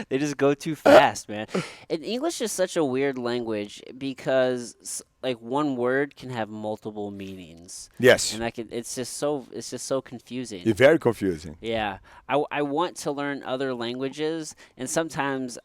They just go too fast, man. And English is such a weird language because like one word can have multiple meanings, Yes. and it's just so confusing. It's very confusing. Yeah, I want to learn other languages, and sometimes,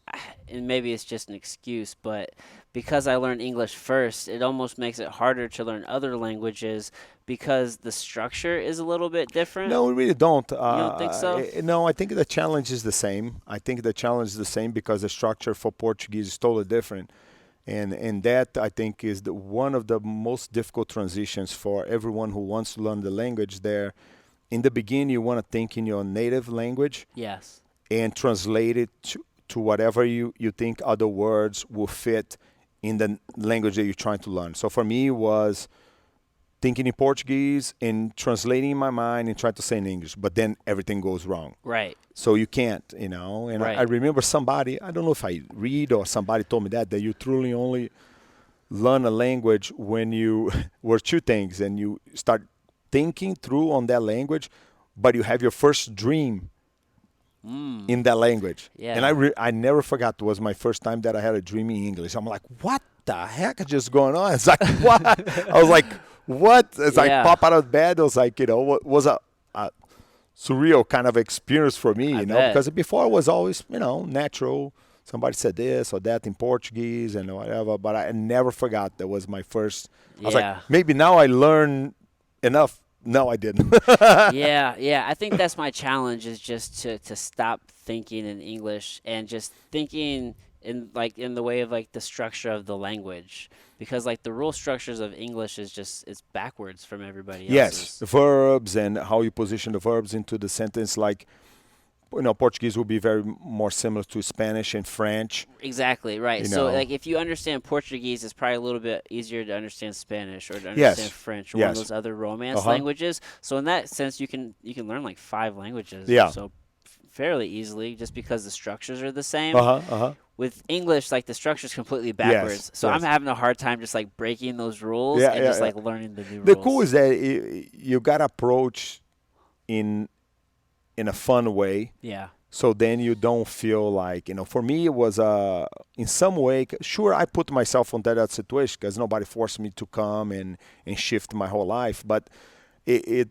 and maybe it's just an excuse, but because I learned English first, it almost makes it harder to learn other languages because the structure is a little bit different. No, we really don't. You don't think so? No, I think the challenge is the same. I think the challenge is the same because the structure for Portuguese is totally different. And that, I think, is one of the most difficult transitions for everyone who wants to learn the language there. In the beginning, you want to think in your native language Yes. and translate it to whatever you think other words will fit in the language that you're trying to learn. So for me, it was thinking in Portuguese and translating in my mind and trying to say in English, but then everything goes wrong. Right. So you can't, And I Right. remember somebody, I don't know if I read or somebody told me that you truly only learn a language when you were two things and you start thinking through on that language, but you have your first dream in that language. And Yeah. I never forgot, it was my first time that I had a dream in English. I'm like, what the heck is just going on? It's like, what? I was like, what? It's like Yeah. pop out of bed. It was like, what was a surreal kind of experience for me, I bet. because before it was always, natural. Somebody said this or that in Portuguese and whatever, but I never forgot that was my first. I was Yeah. like, maybe now I learn enough. No, I didn't. Yeah, yeah. I think that's my challenge is just to stop thinking in English and just thinking in the way of like the structure of the language, because like the rule structures of English is just it's backwards from everybody Yes, else's. the verbs and how you position the verbs into the sentence. Like, Portuguese will be very more similar to Spanish and French. Exactly, right. You So know. like if you understand Portuguese, it's probably a little bit easier to understand Spanish or to understand Yes. French or one of Yes. those other Uh Romance huh. languages. So in that sense, you can learn like five languages Yeah. so fairly easily just because the structures are the Uh same. huh. Uh huh. With English, like the structure's completely Yes. backwards. So I'm Yes. having a hard time just like breaking those rules Yeah. and Yeah. just Yeah. like learning the new The cool rules. is that you got to approach in in a fun way. Yeah. So then you don't feel like, for me, it was in some way, sure, I put myself on that situation because nobody forced me to come and shift my whole life. But it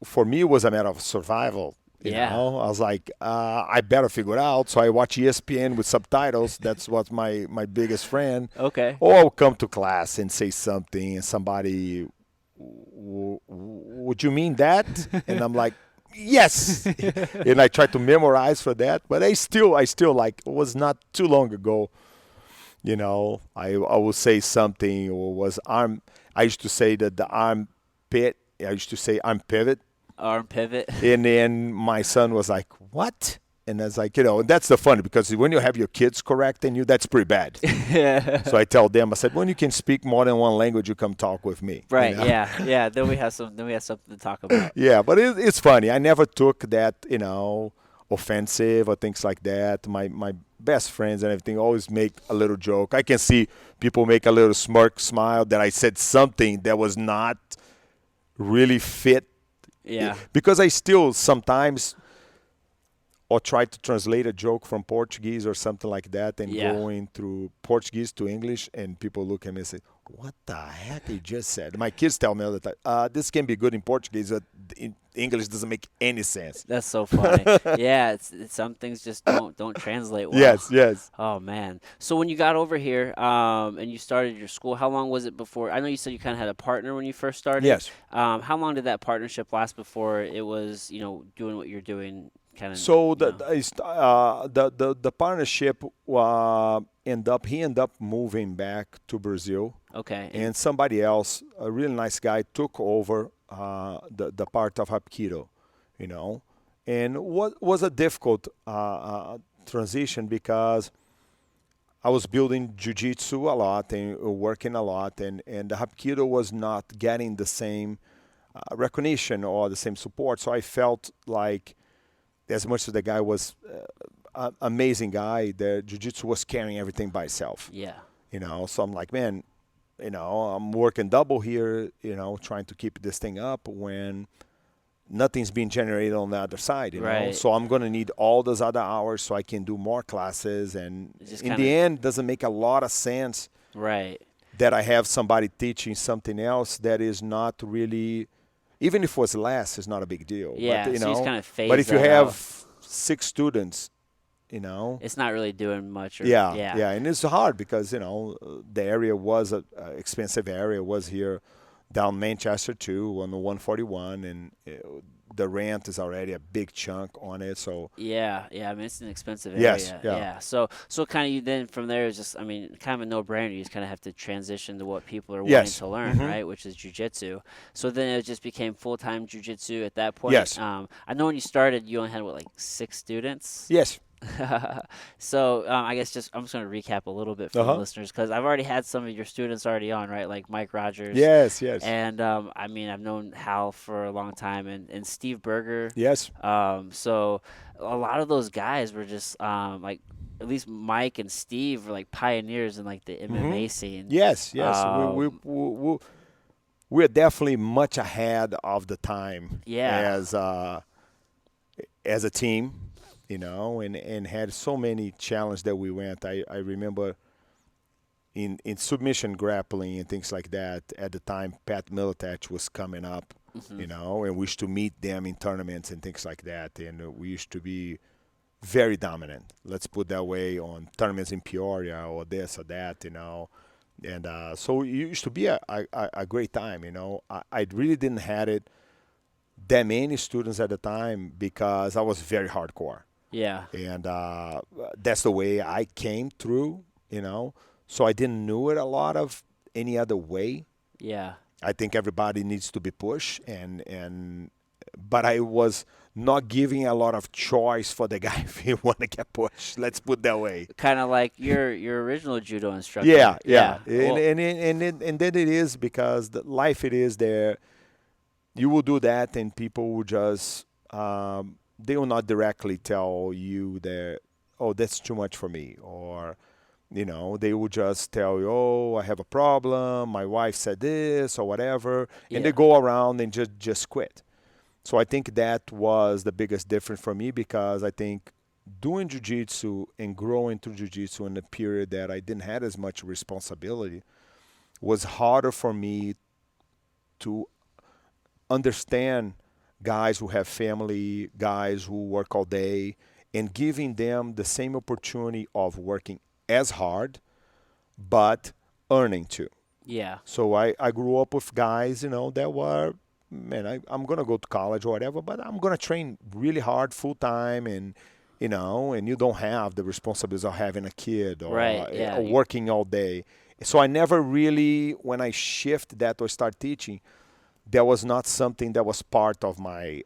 for me, it was a matter of survival. Yeah. I was like, I better figure it out. So I watch ESPN with subtitles. That's what my biggest friend. Okay. Or I'll come to class and say something, and somebody, would you mean that? And I'm like, yes. And I try to memorize for that. But I still like, it was not too long ago. I will say something or was arm. I used to say that the armpit. I used to say arm pivot. Arm pivot. And then my son was like, "What?" And I was like, and that's the funny because when you have your kids correcting you, that's pretty bad. Yeah. So I tell them, I said, when you can speak more than one language, you come talk with me. Right. Yeah. Yeah. Then we have something to talk about. Yeah, but it's funny. I never took that, offensive or things like that. My best friends and everything always make a little joke. I can see people make a little smirk, smile that I said something that was not really fit. Yeah. Because I still sometimes or try to translate a joke from Portuguese or something like that and Yeah. going through Portuguese to English, and people look at me and say, "What the heck he just said?" My kids tell me all the time, "This can be good in Portuguese, but in English doesn't make any sense." That's so funny. Yeah, it's some things just don't translate well. Yes, yes. Oh man. So when you got over here, and you started your school, how long was it before? I know you said you kind of had a partner when you first started. Yes. How long did that partnership last before it was, doing what you're doing, kind of, So you know? the partnership he ended up moving back to Brazil, Okay. and somebody else, a really nice guy, took over the part of Hapkido, and what was a difficult transition because I was building jiu-jitsu a lot and working a lot, and the Hapkido was not getting the same recognition or the same support. So I felt like, as much as the guy was amazing guy, the jiu-jitsu was carrying everything by itself. Yeah. So I'm like, man, I'm working double here, trying to keep this thing up when nothing's being generated on the other side, Right. So I'm going to need all those other hours so I can do more classes. And It just in kind the of end, doesn't make a lot of sense right. that I have somebody teaching something else that is not really, even if it was less, it's not a big deal. Yeah. But, So you just kind of phase but if you that have out. 6 students, you know, It's not really doing much. Or yeah, yeah. yeah, and it's hard because the area was a expensive area. Was here down Manchester too on the 141, and the rent is already a big chunk on it. So Yeah, yeah. I mean, it's an expensive yes, area. yeah, Yeah. So kind of you then from there is just, I mean, kind of a no-brainer. You just kind of have to transition to what people are wanting yes, to learn, hmm right? Which is jujitsu. So then it just became full-time jujitsu at that point. yes, I know when you started, you only had what, like 6 students. yes, So I guess I'm just going to recap a little bit for uh the huh, listeners because I've already had some of your students already on, right? Like Mike Rogers. yes, yes, And I mean, I've known Hal for a long time, and Steve Berger. yes, So a lot of those guys were just like at least Mike and Steve were like pioneers in like the hmm MMA scene. yes, yes. Um, We're definitely much ahead of the time yeah, as a team, and had so many challenges that we went. I remember in submission grappling and things like that at the time. Pat Militech was coming up, hmm and we used to meet them in tournaments and things like that, and we used to be very dominant. Let's put that way on tournaments in Peoria or this or that, and so it used to be a great time. I really didn't had it that many students at the time because I was very hardcore. Yeah. And that's the way I came through, So I didn't know it a lot of any other way. Yeah. I think everybody needs to be pushed, but I was not giving a lot of choice for the guy if he want to get pushed. Let's put that way. Kind of like your original judo instructor. Yeah, yeah, Yeah. Well, and then it is because the life it is there. You will do that, and people will just they will not directly tell you that, oh, that's too much for me, or they will just tell you, oh, I have a problem, my wife said this or whatever, and they yeah. go around and just quit. So I think that was the biggest difference for me, because I think doing jiu-jitsu and growing through jiu-jitsu in a period that I didn't have as much responsibility was harder for me to understand guys who have family, guys who work all day, and giving them the same opportunity of working as hard, but earning too. Yeah. So I grew up with guys, that were, man, I'm going to go to college or whatever, but I'm going to train really hard full time, and you don't have the responsibilities of having a kid Right. or Yeah. working all day. So I never really, when I shift that or start teaching, that was not something that was part of my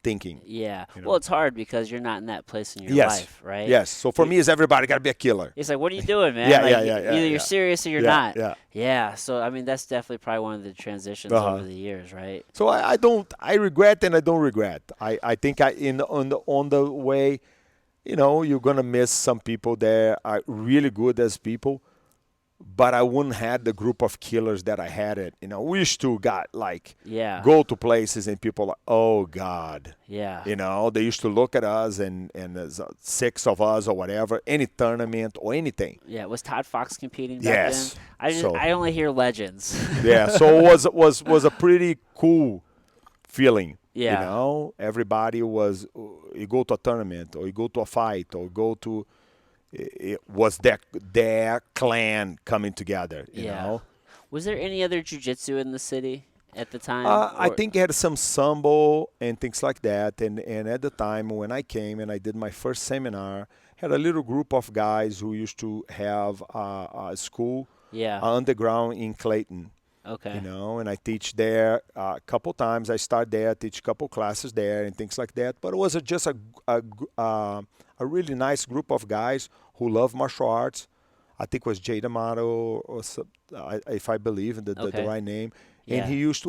thinking. Yeah. You Well, know. it's hard because you're not in that place in your Yes. life, right? Yes. So for You- me, it's everybody got to be a killer. It's like, what are you doing, man? Yeah, Like, yeah, yeah, yeah, either you're yeah. serious or you're Yeah, not. yeah. Yeah. So, I mean, that's definitely probably one of the transitions Uh-huh. over the years, right? So I don't. I regret and I don't regret. I think on the way, you're gonna miss some people that are really good as people, but I wouldn't have the group of killers that I had it. We used to got like Yeah. go to places and people like, oh God. Yeah. They used to look at us and there's 6 of us or whatever, any tournament or anything. Yeah. Was Todd Fox competing back Yes. then? So I only hear legends. yeah, so it was a pretty cool feeling. Yeah. Everybody was. You go to a tournament or you go to a fight or go to. It was their clan coming together. Yeah. Was there any other jujitsu in the city at the time? I Or think it had some sambo and things like that. And at the time when I came and I did my first seminar, had a little group of guys who used to have a school yeah. underground in Clayton. Okay. And I teach there a couple times. I start there, teach a couple classes there and things like that. But it was just a really nice group of guys who love martial arts. I think it was Jay D'Amato, or if I believe the Okay. right name. Yeah. And he used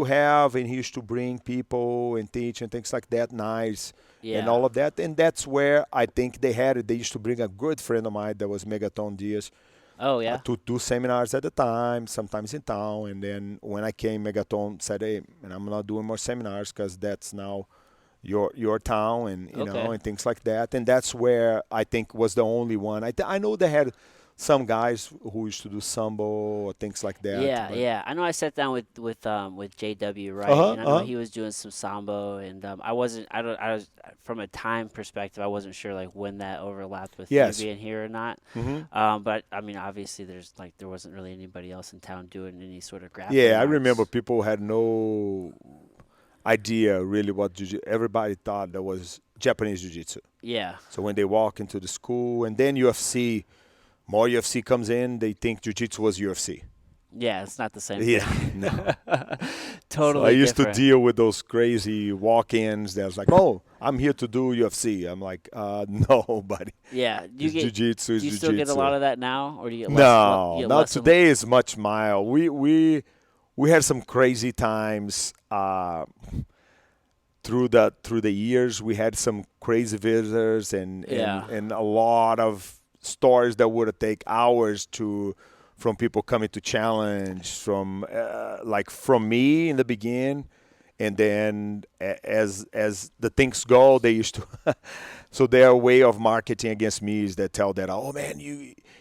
to bring people and teach and things like that, nice, Yeah. and all of that. And that's where I think they had it. They used to bring a good friend of mine that was Megaton Diaz Oh yeah. to do seminars at the time, sometimes in town. And then when I came, Megaton said, hey, and I'm not doing more seminars because that's now your town, and Okay. and things like that. And that's where I think was the only one. I know they had some guys who used to do sambo or things like that. Yeah, but- yeah. I know I sat down with JW, right? Uh-huh, And I know uh-huh. he was doing some sambo, and I wasn't. I was from a time perspective, I wasn't sure like when that overlapped with Yes. you being here or not. Mhm. But I mean, obviously, there wasn't really anybody else in town doing any sort of grappling. Yeah, I arts. remember people had no idea really what jiu-jitsu. Everybody thought that was Japanese jiu-jitsu. Yeah, So when they walk into the school, and then more UFC comes in, they think jiu-jitsu was UFC. yeah. It's not the same. Yeah, thing. no. Totally. I used different. to deal with those crazy walk-ins. That was like, oh, I'm here to do UFC. I'm like, no, buddy. Yeah. Do you It's get? jiu-jitsu. Do It's you still get a jiu-jitsu. lot of that now, or do you get less? No, you get no. less of- Today is much mild. We had some crazy times through the years. We had some crazy visitors and Yeah. and a lot of stories that would take hours from people coming to challenge from me in the beginning. And then as the things go, they used to. So their way of marketing against me is they tell that, oh man,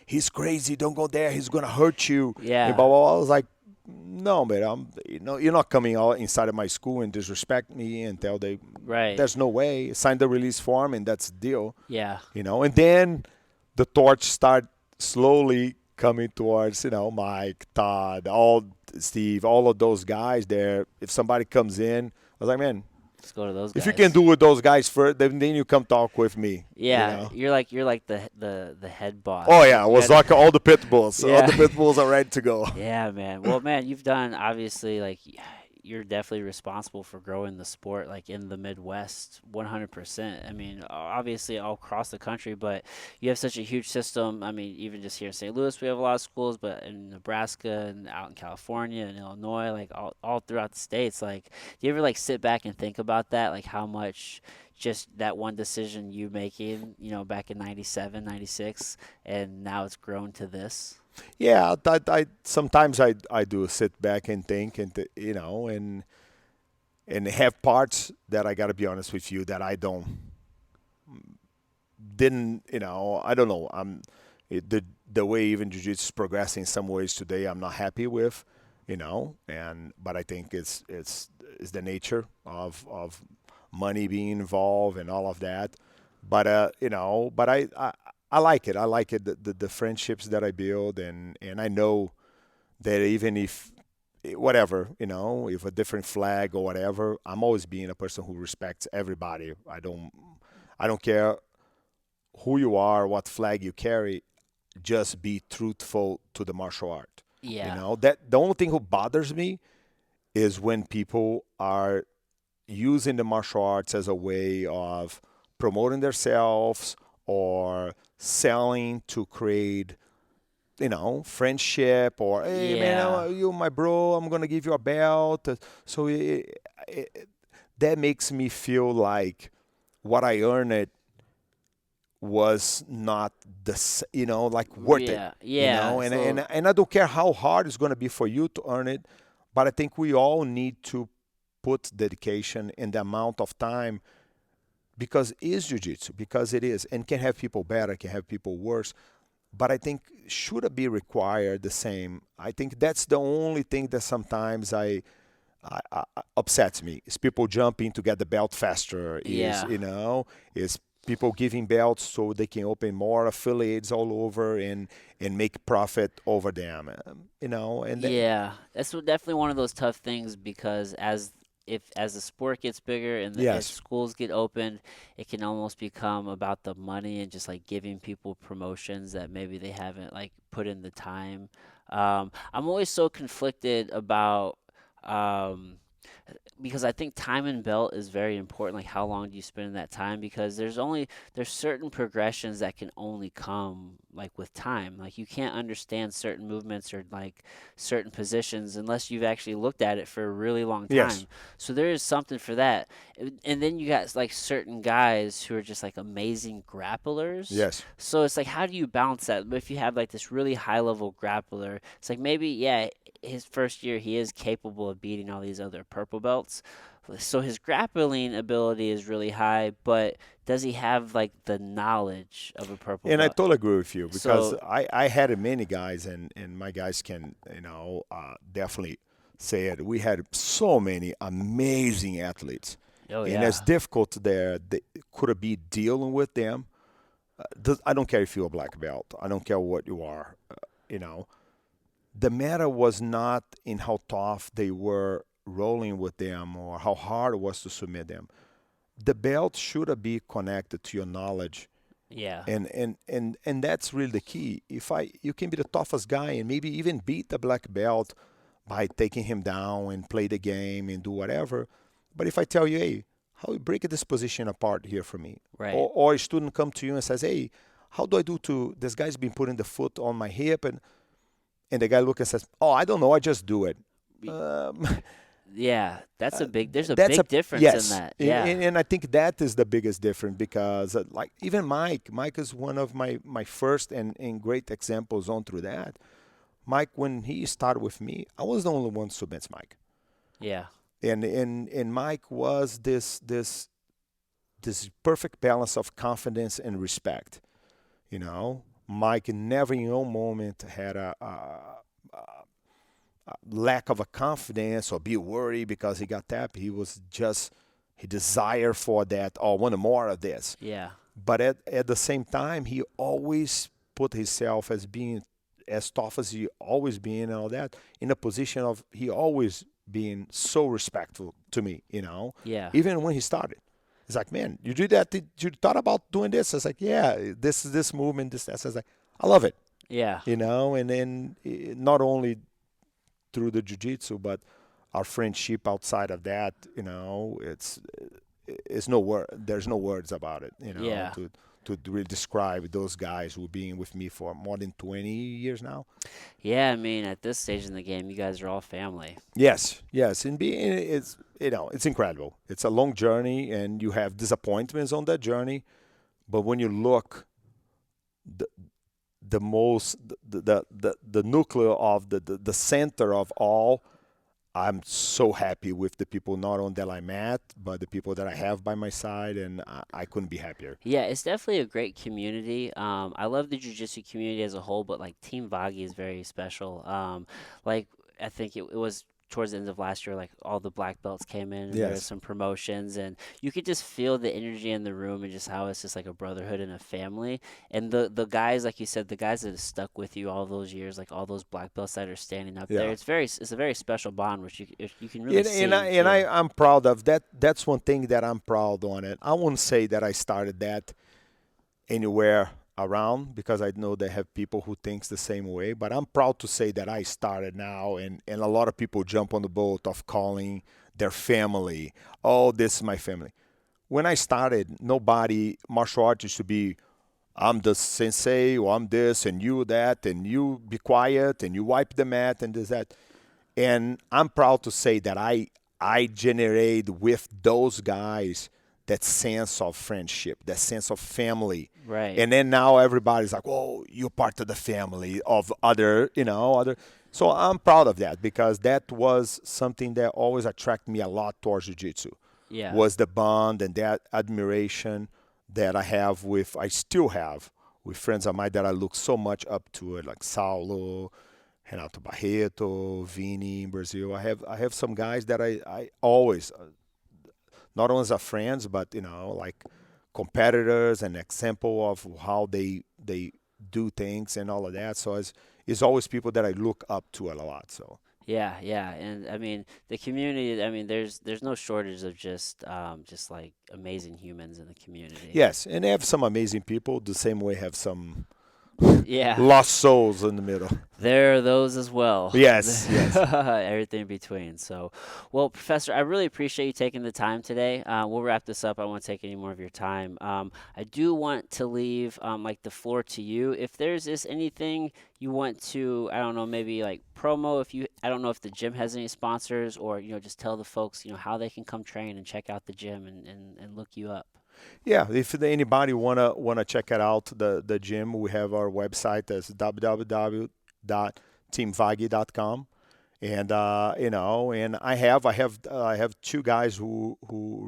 he's crazy. Don't go there. He's gonna hurt you. Yeah. And blah, blah, blah. I was like, no, man. You're not coming out inside of my school and disrespect me and tell they. Right. There's no way. Sign the release form and that's the deal. Yeah. And then the torch start slowly coming towards Mike, Todd, Steve, all of those guys there. If somebody comes in, I was like, man, Let's go to those If you can guys. do with those guys first, then you come talk with me. You Yeah, know. you're like the head Oh boss. yeah, it You was got like all the pit bulls. All yeah. the pit bulls are ready to go. Yeah, man. Well, man, you've done obviously like you're definitely responsible for growing the sport like in the Midwest 100%. I mean, obviously all across the country, but you have such a huge system. I mean, even just here in St. Louis, we have a lot of schools, but in Nebraska and out in California and Illinois, like all throughout the states, like do you ever like sit back and think about that, like how much just that one decision you making, back in 97, 96, and now it's grown to this? Yeah, I sometimes I do sit back and think, and and have parts that I got to be honest with you that I didn't, I don't know. The way even jiu-jitsu is progressing in some ways today, I'm not happy with, and but I think it's the nature of money being involved and all of that. But but I like it. I like it, the friendships that I build, and I know that even if whatever, if a different flag or whatever, I'm always being a person who respects everybody. I don't care who you are, what flag you carry, just be truthful to the martial art. Yeah. That the only thing who bothers me is when people are using the martial arts as a way of promoting themselves or selling to create, friendship, or hey man, Yeah. you my bro, I'm gonna give you a belt. So it, that makes me feel like what I earned was not like worth it. Yeah. Yeah. And So, and I don't care how hard it's going to be for you to earn it, but I think we all need to put dedication in the amount of time, because it is jiu-jitsu, because it is, and can have people better, can have people worse, but I think should it be required the same. I think that's the only thing that sometimes I upsets me, is people jumping to get the belt faster, is yeah. is people giving belts so they can open more affiliates all over and make profit over them, and Yeah. Definitely one of those tough things because as the sport gets bigger and as yes, schools get opened, it can almost become about the money and just like giving people promotions that maybe they haven't like put in the time. I'm always so conflicted about um because I think time and belt is very important. Like how long do you spend in that time? Because there's certain progressions that can only come like with time. Like you can't understand certain movements or like certain positions unless you've actually looked at it for a really long yes, time. So there is something for that. And then you got like certain guys who are just like amazing grapplers. yes. So it's like how do you balance that? But if you have like this really high level grappler, it's like maybe yeah, his first year he is capable of beating all these other purple belts. So his grappling ability is really high, but does he have like the knowledge of a purple And I belt? totally agree with you, because So, I had many guys, and my guys can, definitely say it. We had so many amazing athletes, oh and as yeah. difficult there they could be dealing with them. I don't care if you're a black belt. I don't care what you are. You know, the matter was not in how tough they were rolling with them or how hard it was to submit them. The belt should be connected to your knowledge, Yeah. and that's really the key. If I you can be the toughest guy and maybe even beat the black belt by taking him down and play the game and do whatever, but if I tell you, hey, how you break this position apart here for me, Right. or a student come to you and says, hey, how do I do to this guy's been putting the foot on my hip, and the guy looks and says, oh, I don't know, I just do it. Be- Um, Yeah, there's a that's a big difference in yes, that. and, Yeah. and I think that is the biggest difference, because like even Mike is one of my first and great examples on through that. Mike, when he started with me, I was the only one who submits Mike, Yeah. and Mike was this perfect balance of confidence and respect. Mike never in no moment had a lack of a confidence or be worried because he got tapped. He was just he desire for that or wanted more of this. Yeah. But at the same time, he always put himself as being as tough as he always been and all that, in a position of he always being so respectful to me, Yeah. even when he started. He's like, man, you did that? Did you thought about doing this? I was like, yeah, this is this movement, this, that. I was like, I love it, Yeah. and then not only through the jiu-jitsu, but our friendship outside of that, it's no word. There's no words about it, Yeah. to really describe those guys who've been with me for more than 20 years now. Yeah, I mean, at this stage in the game, you guys are all family. Yes, yes, and being it's incredible. It's a long journey, and you have disappointments on that journey. But when you look, the the most the nuclear of the center of all, I'm so happy with the people not only that I met, but the people that I have by my side, and I couldn't be happier. Yeah, it's definitely a great community. I love the jiu-jitsu community as a whole, but like Team Vaghi is very special. Like I think it was towards the end of last year, like all the black belts came in and there was Yes, some promotions, and you could just feel the energy in the room and just how it's just like a brotherhood and a family. And the guys, like you said, the guys that have stuck with you all those years, like all those black belts that are standing up there, yeah. it's a very special bond which you can really And see I and and I feel. I'm proud of that. That's one thing that I'm proud on it. I won't say that I started that anywhere around because I know they have people who thinks the same way. But I'm proud to say that I started now, and a lot of people jump on the boat of calling their family. Oh, this is my family. When I started, nobody martial arts used to be. I'm the sensei, or I'm this, and you that, and you be quiet, and you wipe the mat, and this that. And I'm proud to say that I generate with those guys that sense of friendship, that sense of family. Right. And then now everybody's like, "Oh, you're part of the family of other, other." So I'm proud of that because that was something that always attracted me a lot towards jiu-jitsu. Yeah. Was the bond and that admiration that I still have with friends of mine that I look so much up to, like Saulo, Renato Barreto, Vini in Brazil. I have some guys that I always not only as friends but like competitors and example of how they do things and all of that. So it's always people that I look up to a lot. So Yeah, yeah, and I mean the community. I mean, there's no shortage of just like amazing humans in the community. yes, and they have some amazing people. The same way have some Yeah, lost souls in the middle. there are those as well. Yes, yes. Everything in between. So, well, Professor, I really appreciate you taking the time today. We'll wrap this up. I won't take any more of your time. I do want to leave like the floor to you. If there's just anything you want to, I don't know, maybe like promo. If you, I don't know if the gym has any sponsors, or just tell the folks how they can come train and check out the gym and look you up. Yeah, if anybody wanna check it out, the gym, we have our website that's www.teamvaghi.com, and and I have two guys who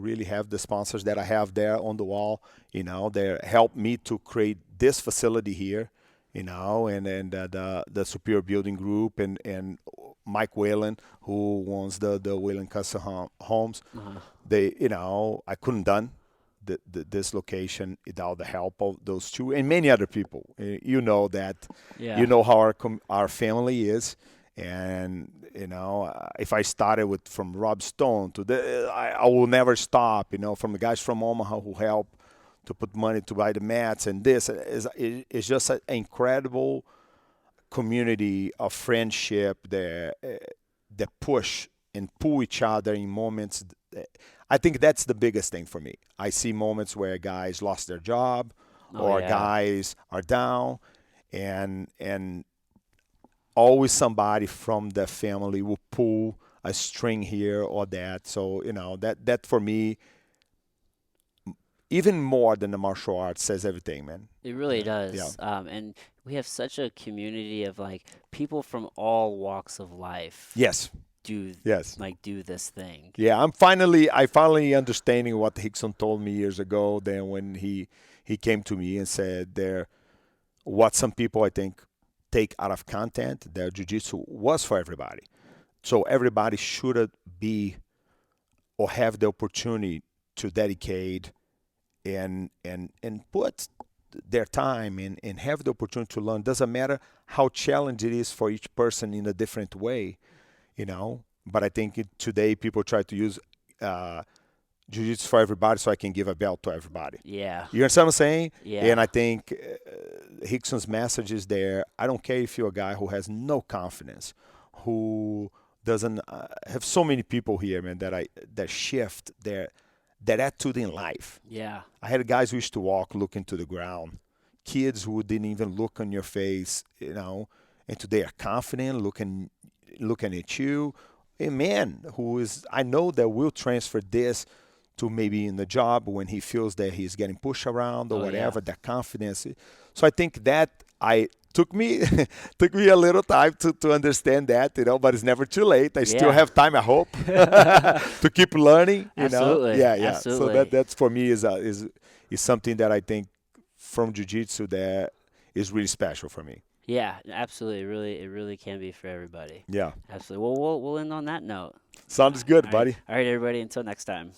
really have the sponsors that I have there on the wall. They help me to create this facility here. And the Superior Building Group and Mike Whalen, who owns the Whalen Custom Homes. Uh-huh. I couldn't done this location without the help of those two and many other people. You know that, Yeah. how our family is, and if I started with from Rob Stone to I will never stop. From the guys from Omaha who help to put money to buy the mats, and this is just an incredible community of friendship that push and pull each other in moments. I think that's the biggest thing for me. I see moments where guys lost their job Oh or yeah. guys are down, and always somebody from the family will pull a string here or that. So that for me, even more than the martial arts, says everything, man. It really Yeah. does. And we have such a community of like people from all walks of life Yes. do Yes. do this thing. Yeah, I finally understanding what Hickson told me years ago. Then when he came to me and said what some people I think take out of content, that jiu-jitsu was for everybody. So everybody should be or have the opportunity to dedicate and put their time and have the opportunity to learn. Doesn't matter how challenging it is for each person in a different way. but I think today people try to use jiu-jitsu for everybody, so I can give a belt to everybody. Yeah. You understand what I'm saying? Yeah. And I think Rickson's message is there. I don't care if you're a guy who has no confidence, who doesn't have so many people here, man, that shift that attitude in life. Yeah. I had guys who used to walk looking to the ground, kids who didn't even look on your face, and today are confident, looking at you. A man who is, I know that will transfer this to maybe in the job when he feels that he's getting pushed around or Oh, yeah. whatever, that confidence. So I think that I took me took me a little time to understand that, but it's never too late. I still Yeah. have time, I hope, to keep learning. Absolutely. Yeah, yeah. Absolutely. So that's for me is something that I think from jiu-jitsu that is really special for me. Yeah, absolutely. It really can be for everybody. Yeah, Absolutely. Well, we'll end on that note. sounds good, All right. buddy. All right, everybody. Until next time.